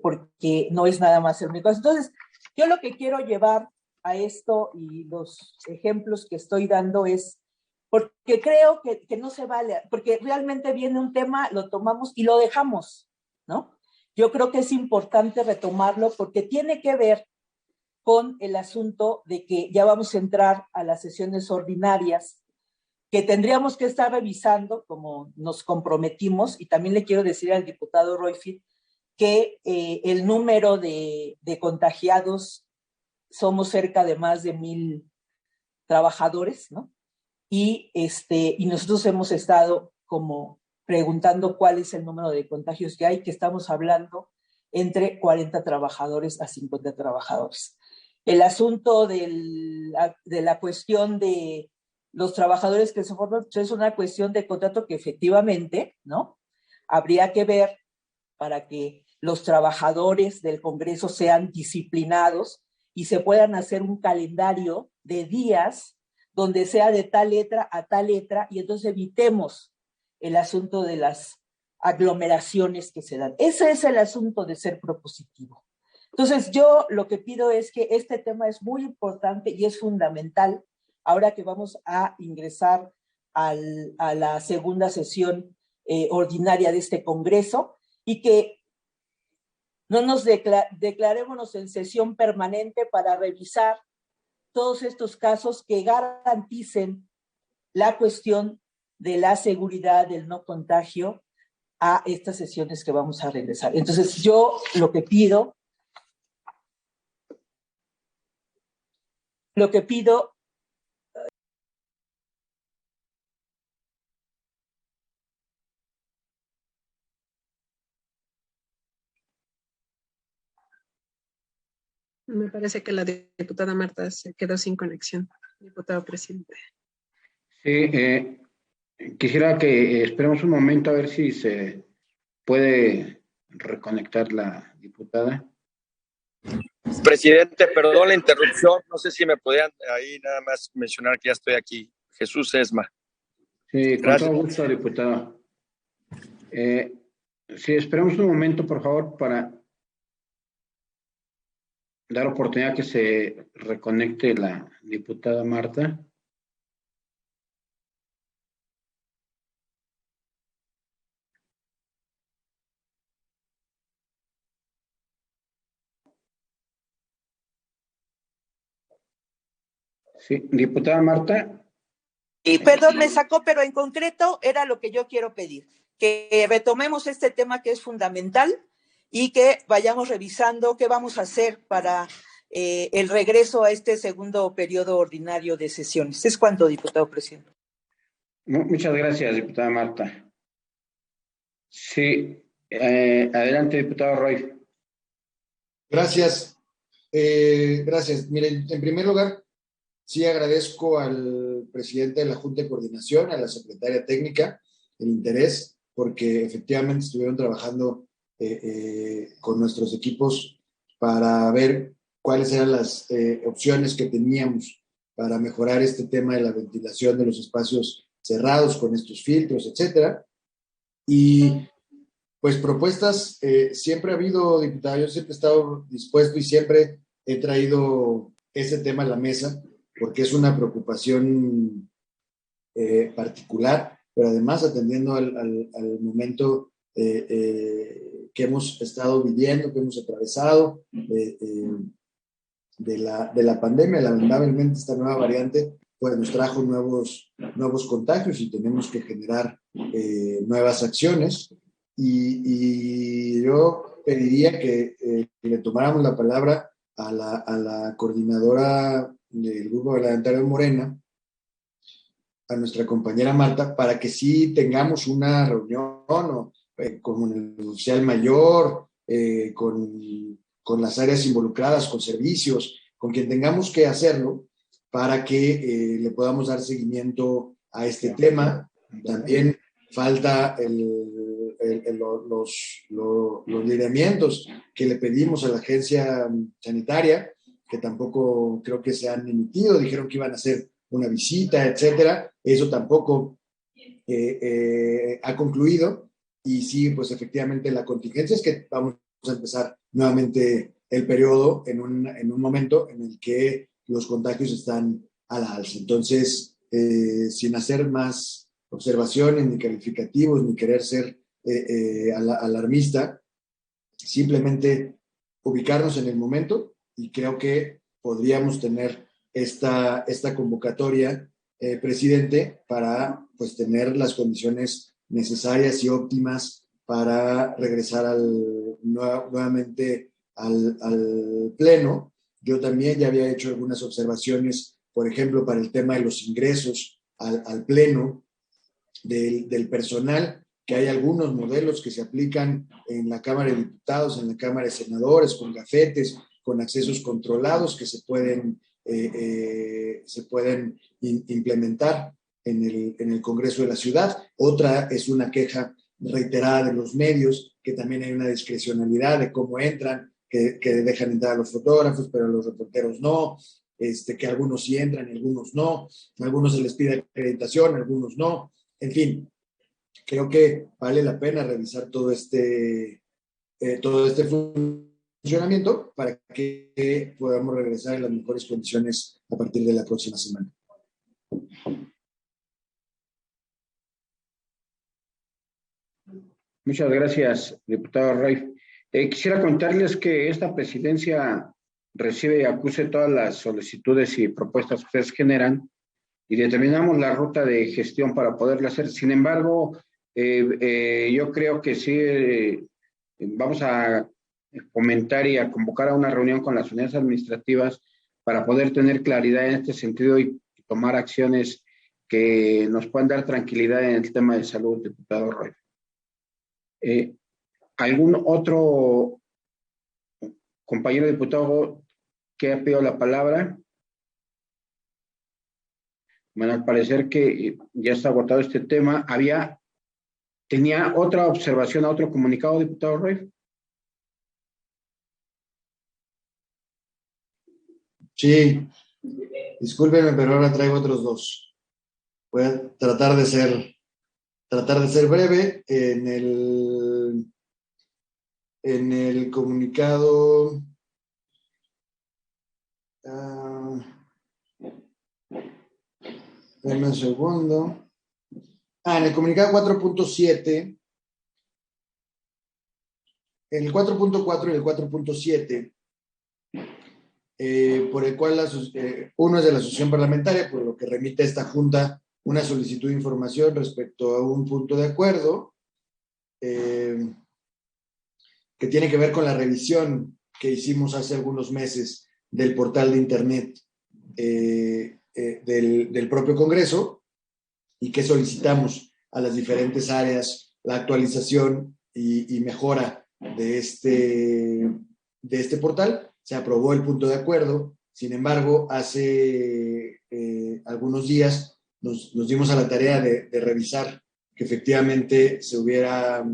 Porque no es nada más el único. Entonces, yo lo que quiero llevar a esto y los ejemplos que estoy dando es porque creo que no se vale, porque realmente viene un tema, lo tomamos y lo dejamos, ¿no? Yo creo que es importante retomarlo porque tiene que ver con el asunto de que ya vamos a entrar a las sesiones ordinarias, que tendríamos que estar revisando, como nos comprometimos, y también le quiero decir al diputado Roifit que el número de contagiados, somos cerca de más de 1,000 trabajadores, ¿no? Y nosotros hemos estado como preguntando cuál es el número de contagios que hay, que estamos hablando entre 40 trabajadores a 50 trabajadores. El asunto de la cuestión de los trabajadores que se forman es una cuestión de contrato que efectivamente, ¿no?, habría que ver para que los trabajadores del Congreso sean disciplinados y se puedan hacer un calendario de días donde sea de tal letra a tal letra, y entonces evitemos el asunto de las aglomeraciones que se dan. Ese es el asunto de ser propositivo. Entonces yo lo que pido es que este tema es muy importante y es fundamental ahora que vamos a ingresar a la segunda sesión ordinaria de este Congreso, y que no nos declarémonos en sesión permanente para revisar todos estos casos que garanticen la cuestión de la seguridad, del no contagio a estas sesiones que vamos a regresar. Entonces yo lo que pido Me parece que la diputada Marta se quedó sin conexión, diputado presidente. Sí, quisiera que esperemos un momento a ver si se puede reconectar la diputada. Presidente, perdón la interrupción. No sé si me podían ahí nada más mencionar que ya estoy aquí. Jesús Esma. Sí, con todo gusto, diputado. Sí, esperemos un momento, por favor, para dar oportunidad que se reconecte la diputada Marta. Sí, diputada Marta. Y perdón, me sacó, pero en concreto era lo que yo quiero pedir, que retomemos este tema que es fundamental y que vayamos revisando qué vamos a hacer para el regreso a este segundo periodo ordinario de sesiones. Es cuanto, diputado presidente. Muchas gracias, diputada Marta. Sí, adelante, diputado Roy. Gracias. Gracias. Miren, en primer lugar, sí agradezco al presidente de la Junta de Coordinación, a la secretaria técnica, el interés, porque efectivamente estuvieron trabajando con nuestros equipos para ver cuáles eran las opciones que teníamos para mejorar este tema de la ventilación de los espacios cerrados con estos filtros, etcétera. Y pues propuestas siempre ha habido, diputado. Yo siempre he estado dispuesto y siempre he traído ese tema a la mesa porque es una preocupación particular, pero además atendiendo al momento que hemos estado viviendo, que hemos atravesado de la pandemia. Lamentablemente esta nueva variante pues nos trajo nuevos contagios y tenemos que generar nuevas acciones, y yo pediría que le tomáramos la palabra a la coordinadora del Grupo Parlamentario de Morena, a nuestra compañera Marta, para que sí tengamos una reunión con el oficial mayor, con las áreas involucradas, con servicios, con quien tengamos que hacerlo, para que le podamos dar seguimiento a este tema. También falta los lineamientos que le pedimos a la agencia sanitaria, que tampoco creo que se han emitido. Dijeron que iban a hacer una visita, etcétera. Eso tampoco ha concluido. Y sí, pues efectivamente la contingencia es que vamos a empezar nuevamente el periodo en un momento en el que los contagios están a la alza. Entonces, sin hacer más observaciones, ni calificativos, ni querer ser alarmista, simplemente ubicarnos en el momento, y creo que podríamos tener esta convocatoria, presidente, para pues tener las condiciones necesarias y óptimas para regresar nuevamente al Pleno. Yo también ya había hecho algunas observaciones, por ejemplo, para el tema de los ingresos al Pleno del personal, que hay algunos modelos que se aplican en la Cámara de Diputados, en la Cámara de Senadores, con gafetes, con accesos controlados que se pueden implementar en el Congreso de la Ciudad. Otra es una queja reiterada de los medios, que también hay una discrecionalidad de cómo entran, que dejan entrar a los fotógrafos, pero a los reporteros no, que algunos sí entran y algunos no, a algunos se les pide acreditación, a algunos no. En fin, creo que vale la pena revisar todo este funcionamiento para que podamos regresar en las mejores condiciones a partir de la próxima semana. Muchas gracias, diputado Raif. Quisiera contarles que esta presidencia recibe y acuse todas las solicitudes y propuestas que ustedes generan y determinamos la ruta de gestión para poderla hacer. Sin embargo, yo creo que sí vamos a comentar y a convocar a una reunión con las unidades administrativas para poder tener claridad en este sentido y tomar acciones que nos puedan dar tranquilidad en el tema de salud, diputado Raif. ¿Algún otro compañero diputado que ha pedido la palabra? Bueno, al parecer que ya está agotado este tema. ¿Tenía otra observación a otro comunicado, diputado Raif? Sí, discúlpeme, pero ahora traigo otros dos. Voy a tratar de ser breve. En el comunicado, dame un segundo. En el comunicado 4.7, en el 4.4 y el 4.7, por el cual uno es de la asociación parlamentaria, por lo que remite a esta Junta una solicitud de información respecto a un punto de acuerdo que tiene que ver con la revisión que hicimos hace algunos meses del portal de Internet del propio Congreso, y que solicitamos a las diferentes áreas la actualización y mejora de este portal. Se aprobó el punto de acuerdo. Sin embargo, hace algunos días nos dimos a la tarea de revisar que efectivamente se hubiera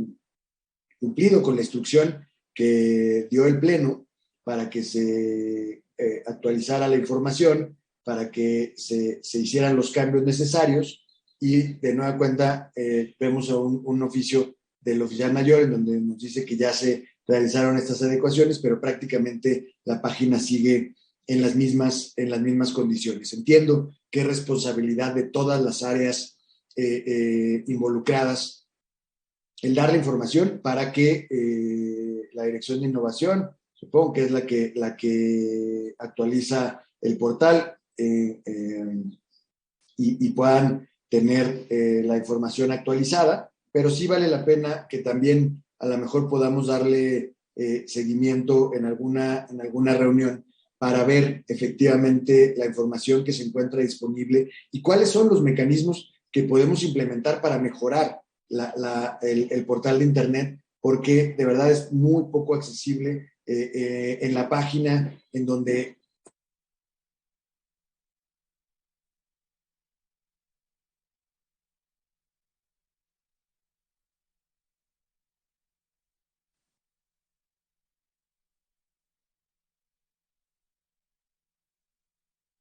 cumplido con la instrucción que dio el Pleno para que se actualizara la información, para que se hicieran los cambios necesarios, y de nueva cuenta vemos un oficio del oficial mayor en donde nos dice que ya se realizaron estas adecuaciones, pero prácticamente la página sigue en las mismas condiciones. Entiendo que es responsabilidad de todas las áreas involucradas el dar la información para que la Dirección de Innovación, supongo que es la que actualiza el portal, y puedan tener la información actualizada, pero sí vale la pena que también a lo mejor podamos darle seguimiento en alguna reunión para ver efectivamente la información que se encuentra disponible y cuáles son los mecanismos que podemos implementar para mejorar el portal de Internet, porque de verdad es muy poco accesible en la página en donde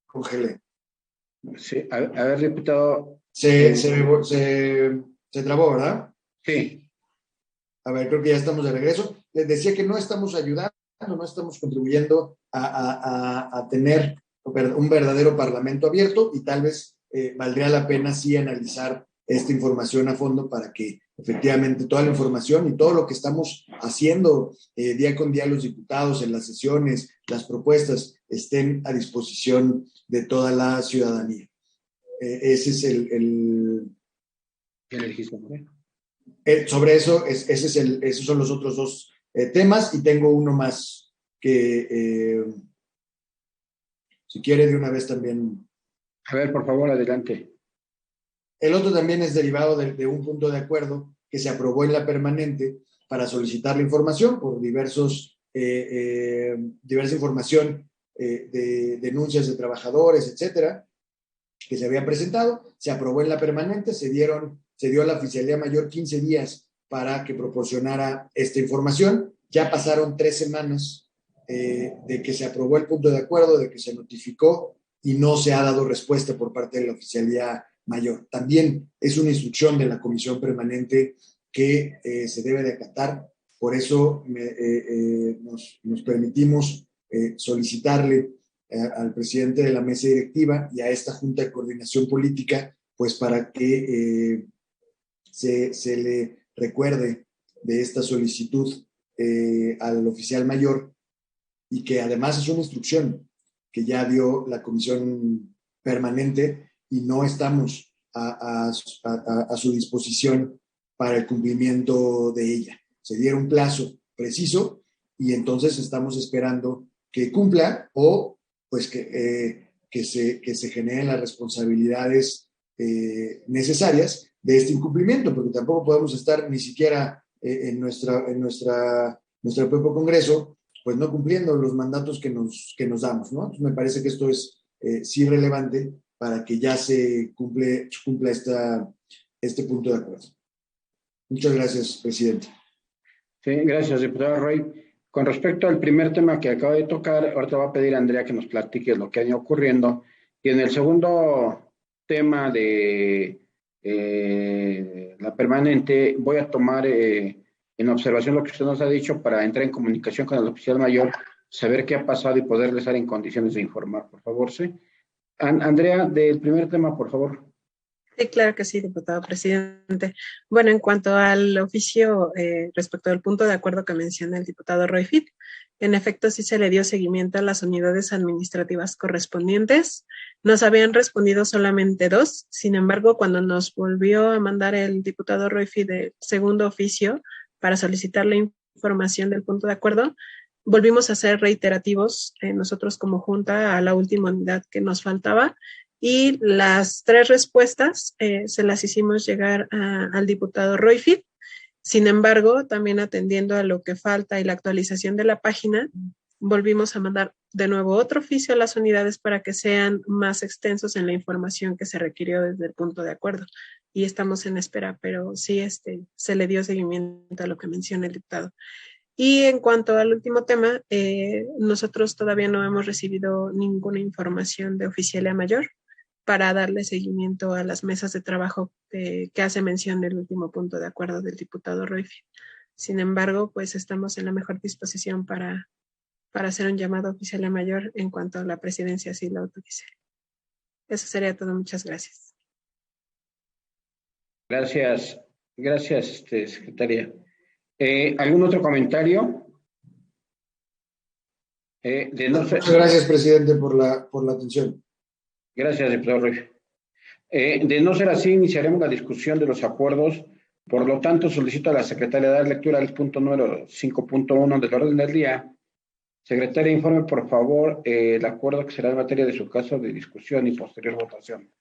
congelé. Sí, a ver, diputado. Se trabó, ¿verdad? Sí. A ver, creo que ya estamos de regreso. Les decía que no estamos ayudando, no estamos contribuyendo a tener un verdadero parlamento abierto, y tal vez valdría la pena sí analizar esta información a fondo para que efectivamente toda la información y todo lo que estamos haciendo día con día los diputados en las sesiones, las propuestas, estén a disposición de toda la ciudadanía. Ese es sobre eso, esos son los otros dos temas, y tengo uno más que si quiere de una vez también. A ver, por favor, adelante. El otro también es derivado de un punto de acuerdo que se aprobó en la permanente para solicitar la información por diversa información de denuncias de trabajadores, etcétera, que se habían presentado. Se aprobó en la permanente, se dio a la Oficialía Mayor 15 días para que proporcionara esta información. Ya pasaron 3 semanas de que se aprobó el punto de acuerdo, de que se notificó y no se ha dado respuesta por parte de la Oficialía Mayor. También es una instrucción de la Comisión Permanente que se debe de acatar. Por eso nos permitimos solicitarle al presidente de la mesa directiva y a esta Junta de Coordinación Política, pues para que se le recuerde de esta solicitud al oficial mayor, y que además es una instrucción que ya dio la Comisión Permanente y no estamos a su disposición para el cumplimiento de ella. Se diera un plazo preciso y entonces estamos esperando que cumpla o pues que se generen las responsabilidades necesarias de este incumplimiento, porque tampoco podemos estar ni siquiera en nuestro propio Congreso pues no cumpliendo los mandatos que nos damos, ¿no? Entonces me parece que esto es sí relevante para que ya se cumpla este punto de acuerdo. Muchas gracias, presidente. Sí, gracias, diputado Roy. Con respecto al primer tema que acaba de tocar, ahorita va a pedir a Andrea que nos platique lo que ha ido ocurriendo. Y en el segundo tema de la permanente, voy a tomar en observación lo que usted nos ha dicho para entrar en comunicación con el oficial mayor, saber qué ha pasado y poderle estar en condiciones de informar, por favor, ¿sí? Andrea, del primer tema, por favor. Sí, claro que sí, diputado presidente. Bueno, en cuanto al oficio respecto al punto de acuerdo que menciona el diputado Roifit, en efecto sí se le dio seguimiento a las unidades administrativas correspondientes. Nos habían respondido solamente 2, sin embargo, cuando nos volvió a mandar el diputado Roifit el segundo oficio para solicitar la información del punto de acuerdo, volvimos a ser reiterativos nosotros como Junta a la última unidad que nos faltaba. Y las 3 respuestas se las hicimos llegar al diputado Roifit. Sin embargo, también atendiendo a lo que falta y la actualización de la página, volvimos a mandar de nuevo otro oficio a las unidades para que sean más extensos en la información que se requirió desde el punto de acuerdo. Y estamos en espera, pero sí se le dio seguimiento a lo que menciona el diputado. Y en cuanto al último tema, nosotros todavía no hemos recibido ninguna información de Oficialía Mayor para darle seguimiento a las mesas de trabajo que hace mención del último punto de acuerdo del diputado Roifit. Sin embargo, pues estamos en la mejor disposición para hacer un llamado a Oficialía Mayor en cuanto a la presidencia así lo autorice. Eso sería todo. Muchas gracias. Gracias, secretaria. ¿Algún otro comentario? Muchas gracias, presidente, por la atención. Gracias, diputado Ruiz. De no ser así, iniciaremos la discusión de los acuerdos. Por lo tanto, solicito a la secretaria dar lectura al punto número 5.1 del orden del día. Secretaria, informe, por favor, el acuerdo que será en materia de su caso de discusión y posterior votación.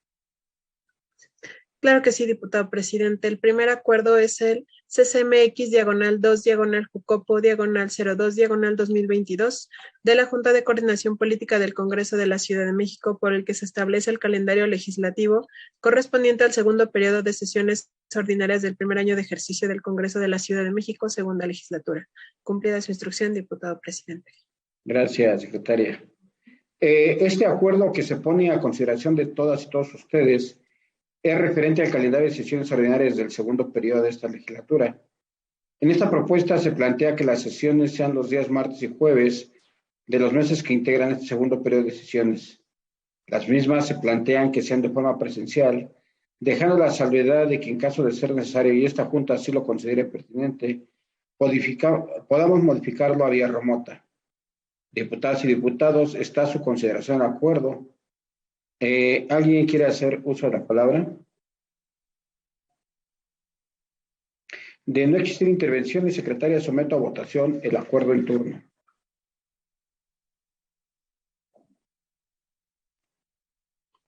Claro que sí, diputado presidente. El primer acuerdo es el CCMX-2/Jucopo/02/2022 de la Junta de Coordinación Política del Congreso de la Ciudad de México, por el que se establece el calendario legislativo correspondiente al segundo periodo de sesiones ordinarias del primer año de ejercicio del Congreso de la Ciudad de México, segunda legislatura. Cumplida su instrucción, diputado presidente. Gracias, secretaria. Este acuerdo que se pone a consideración de todas y todos ustedes es referente al calendario de sesiones ordinarias del segundo periodo de esta legislatura. En esta propuesta se plantea que las sesiones sean los días martes y jueves de los meses que integran este segundo periodo de sesiones. Las mismas se plantean que sean de forma presencial, dejando la salvedad de que en caso de ser necesario y esta Junta así lo considere pertinente, podamos modificarlo a vía remota. Diputadas y diputados, está a su consideración el acuerdo. ¿Alguien quiere hacer uso de la palabra? De no existir intervenciones, secretaria, someto a votación el acuerdo en turno.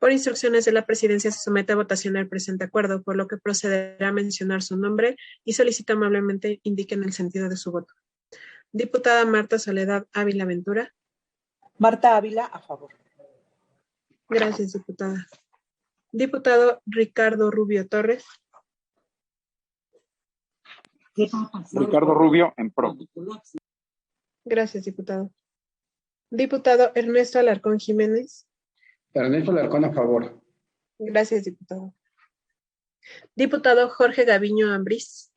Por instrucciones de la presidencia se somete a votación el presente acuerdo, por lo que procederá a mencionar su nombre y solicito amablemente indiquen el sentido de su voto. Diputada Marta Soledad Ávila Ventura. Marta Ávila, a favor. Gracias, diputada. Diputado Ricardo Rubio Torres. Ricardo Rubio, en pro. Gracias, diputado. Diputado Ernesto Alarcón Jiménez. Ernesto Alarcón, a favor. Gracias, diputado. Diputado Jorge Gaviño Ambriz.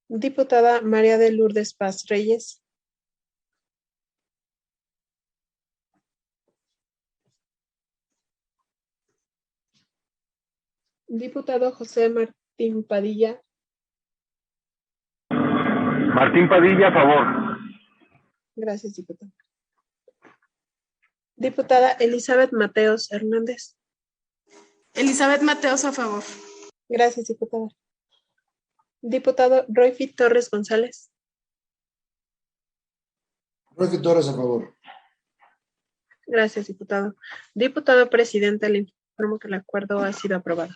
Diputada María de Lourdes Paz Reyes. Diputado José Martín Padilla. Martín Padilla, a favor. Gracias, diputado. Diputada Elizabeth Mateos Hernández. Elizabeth Mateos, a favor. Gracias, diputada. Diputado Royfi Torres González. Royfi Torres, a favor. Gracias, diputado. Diputado presidente, le informo que el acuerdo ha sido aprobado.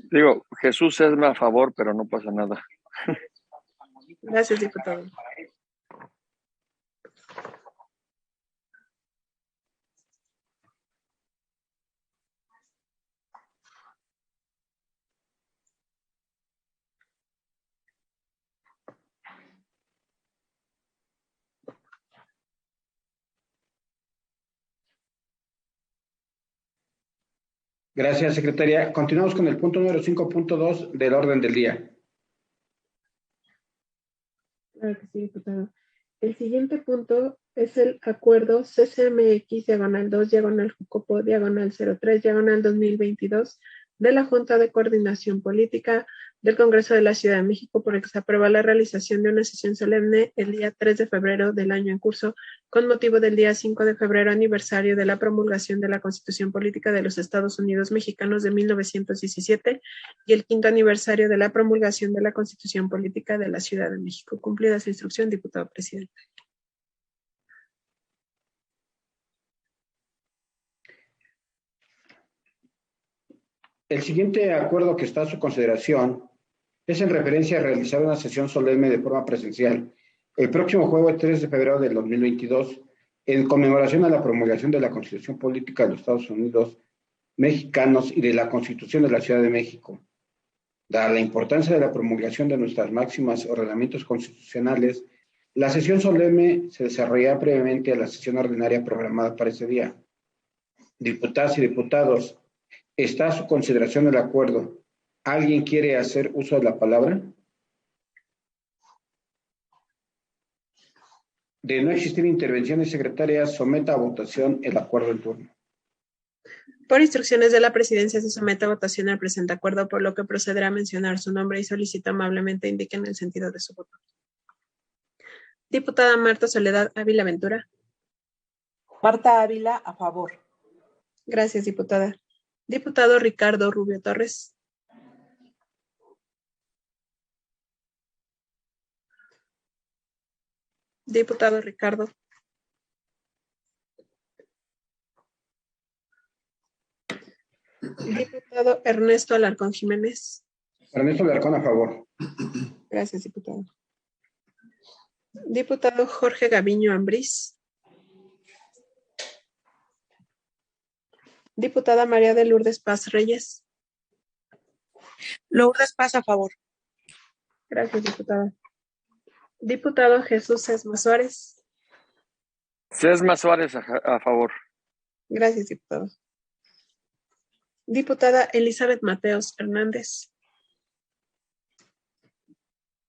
Digo, Jesús es a favor, pero no pasa nada. Gracias, diputado. Gracias, secretaria. Continuamos con el punto número 5.2 del orden del día. Claro que sí, diputado. El siguiente punto es el acuerdo CCMX/2/Jucopo/03/2022 de la Junta de Coordinación Política del Congreso de la Ciudad de México, por el que se aprueba la realización de una sesión solemne el día 3 de febrero del año en curso, con motivo del día 5 de febrero, aniversario de la promulgación de la Constitución Política de los Estados Unidos Mexicanos de 1917 y el 5º aniversario de la promulgación de la Constitución Política de la Ciudad de México. Cumplida su instrucción, diputado presidente. El siguiente acuerdo que está a su consideración es en referencia a realizar una sesión solemne de forma presencial el próximo jueves 3 de febrero del 2022 en conmemoración a la promulgación de la Constitución Política de los Estados Unidos Mexicanos y de la Constitución de la Ciudad de México. Dada la importancia de la promulgación de nuestras máximas ordenamientos constitucionales, la sesión solemne se desarrollará previamente a la sesión ordinaria programada para ese día. Diputadas y diputados, está a su consideración el acuerdo. ¿Alguien quiere hacer uso de la palabra? De no existir intervenciones, secretaria, someta a votación el acuerdo en turno. Por instrucciones de la presidencia se somete a votación el presente acuerdo, por lo que procederá a mencionar su nombre y solicito amablemente indiquen el sentido de su voto. Diputada Marta Soledad Ávila Ventura. Marta Ávila, a favor. Gracias, diputada. Diputado Ricardo Rubio Torres. Diputado Ricardo. Diputado Ernesto Alarcón Jiménez. Ernesto Alarcón, a favor. Gracias, diputado. Diputado Jorge Gaviño Ambriz. Diputada María de Lourdes Paz Reyes. Lourdes Paz, a favor. Gracias, diputada. Diputado Jesús Sesma Suárez. Sesma Suárez, a favor. Gracias, diputado. Diputada Elizabeth Mateos Hernández.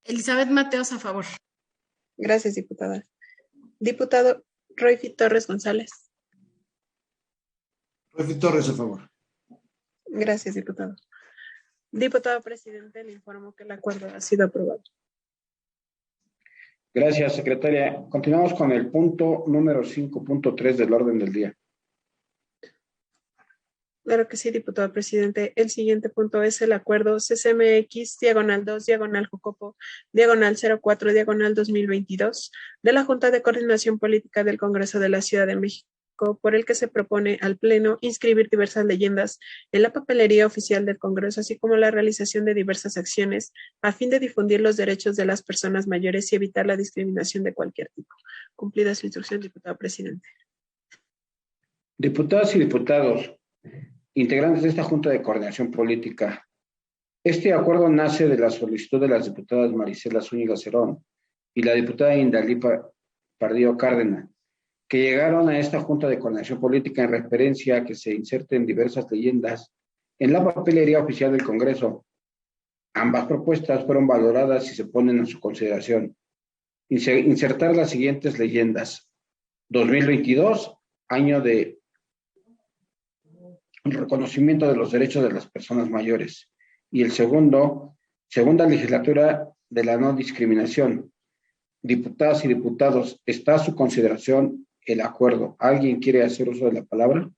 Elizabeth Mateos, a favor. Gracias, diputada. Diputado Royfi Torres González. Royfi Torres, a favor. Gracias, diputado. Diputado presidente, le informo que el acuerdo ha sido aprobado. Gracias, secretaria. Continuamos con el punto número 5.3 del orden del día. Claro que sí, diputado presidente. El siguiente punto es el acuerdo CCMX-2/Jocopo/04/2022 de la Junta de Coordinación Política del Congreso de la Ciudad de México, por el que se propone al Pleno inscribir diversas leyendas en la papelería oficial del Congreso, así como la realización de diversas acciones a fin de difundir los derechos de las personas mayores y evitar la discriminación de cualquier tipo. Cumplida su instrucción, diputado presidente. Diputadas y diputados, integrantes de esta Junta de Coordinación Política, este acuerdo nace de la solicitud de las diputadas Marisela Zúñiga Cerón y la diputada Indalí Pardillo Cárdenas, que llegaron a esta Junta de Coordinación Política en referencia a que se inserten diversas leyendas en la papelería oficial del Congreso. Ambas propuestas fueron valoradas y se ponen a su consideración. Insertar las siguientes leyendas: 2022, año de reconocimiento de los derechos de las personas mayores, y el segunda legislatura de la no discriminación. Diputadas y diputados, está a su consideración el acuerdo. ¿Alguien quiere hacer uso de la palabra?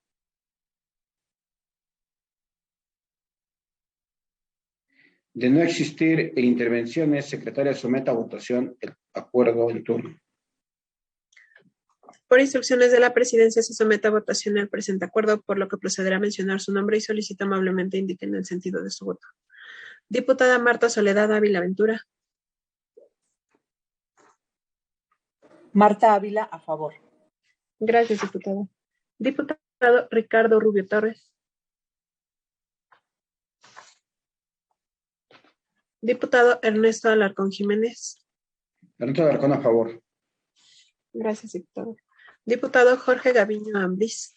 De no existir intervenciones, secretaria, someta a votación el acuerdo en turno. Por instrucciones de la presidencia se somete a votación el presente acuerdo, por lo que procederá a mencionar su nombre y solicito amablemente indiquen el sentido de su voto. Diputada Marta Soledad Ávila Ventura. Marta Ávila, a favor. Gracias, diputado. Diputado Ricardo Rubio Torres. Diputado Ernesto Alarcón Jiménez. Ernesto Alarcón, a favor. Gracias, diputado. Diputado Jorge Gaviño Ambriz.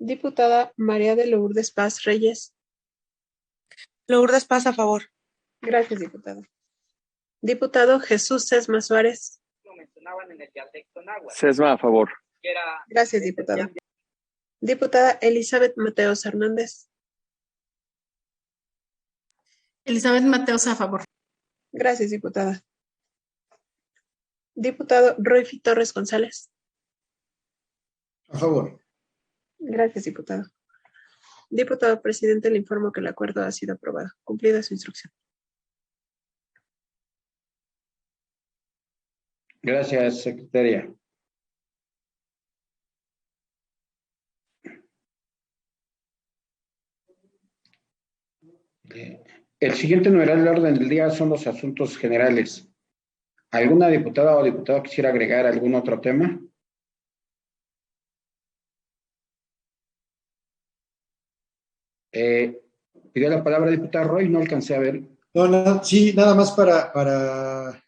Diputada María de Lourdes Paz Reyes. Lourdes Paz, a favor. Gracias, diputado. Diputado Jesús Sesma Suárez. Sesma, a favor. Gracias, diputado. Diputada Elizabeth Mateos Hernández. Elizabeth Mateos, a favor. Gracias, diputada. Diputado Royfi Torres González. A favor. Gracias, diputado. Diputado presidente, le informo que el acuerdo ha sido aprobado. Cumplida su instrucción. Gracias, secretaria. El siguiente numeral del orden del día son los asuntos generales. ¿Alguna diputada o diputado quisiera agregar algún otro tema? Pidió la palabra diputada Roy, no alcancé a ver. No, sí, nada más para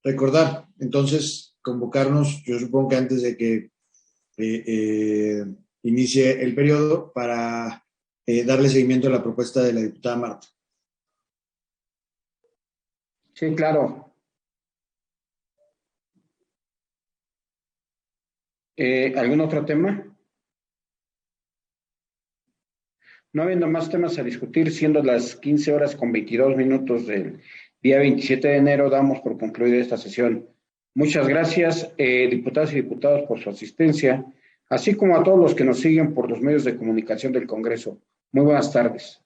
recordar, entonces convocarnos, yo supongo que antes de que inicie el periodo, para darle seguimiento a la propuesta de la diputada Marta. Sí, claro. ¿Algún otro tema? No habiendo más temas a discutir, siendo las 15:22 del día 27 de enero, damos por concluida esta sesión. Muchas gracias, diputadas y diputados, por su asistencia, así como a todos los que nos siguen por los medios de comunicación del Congreso. Muy buenas tardes.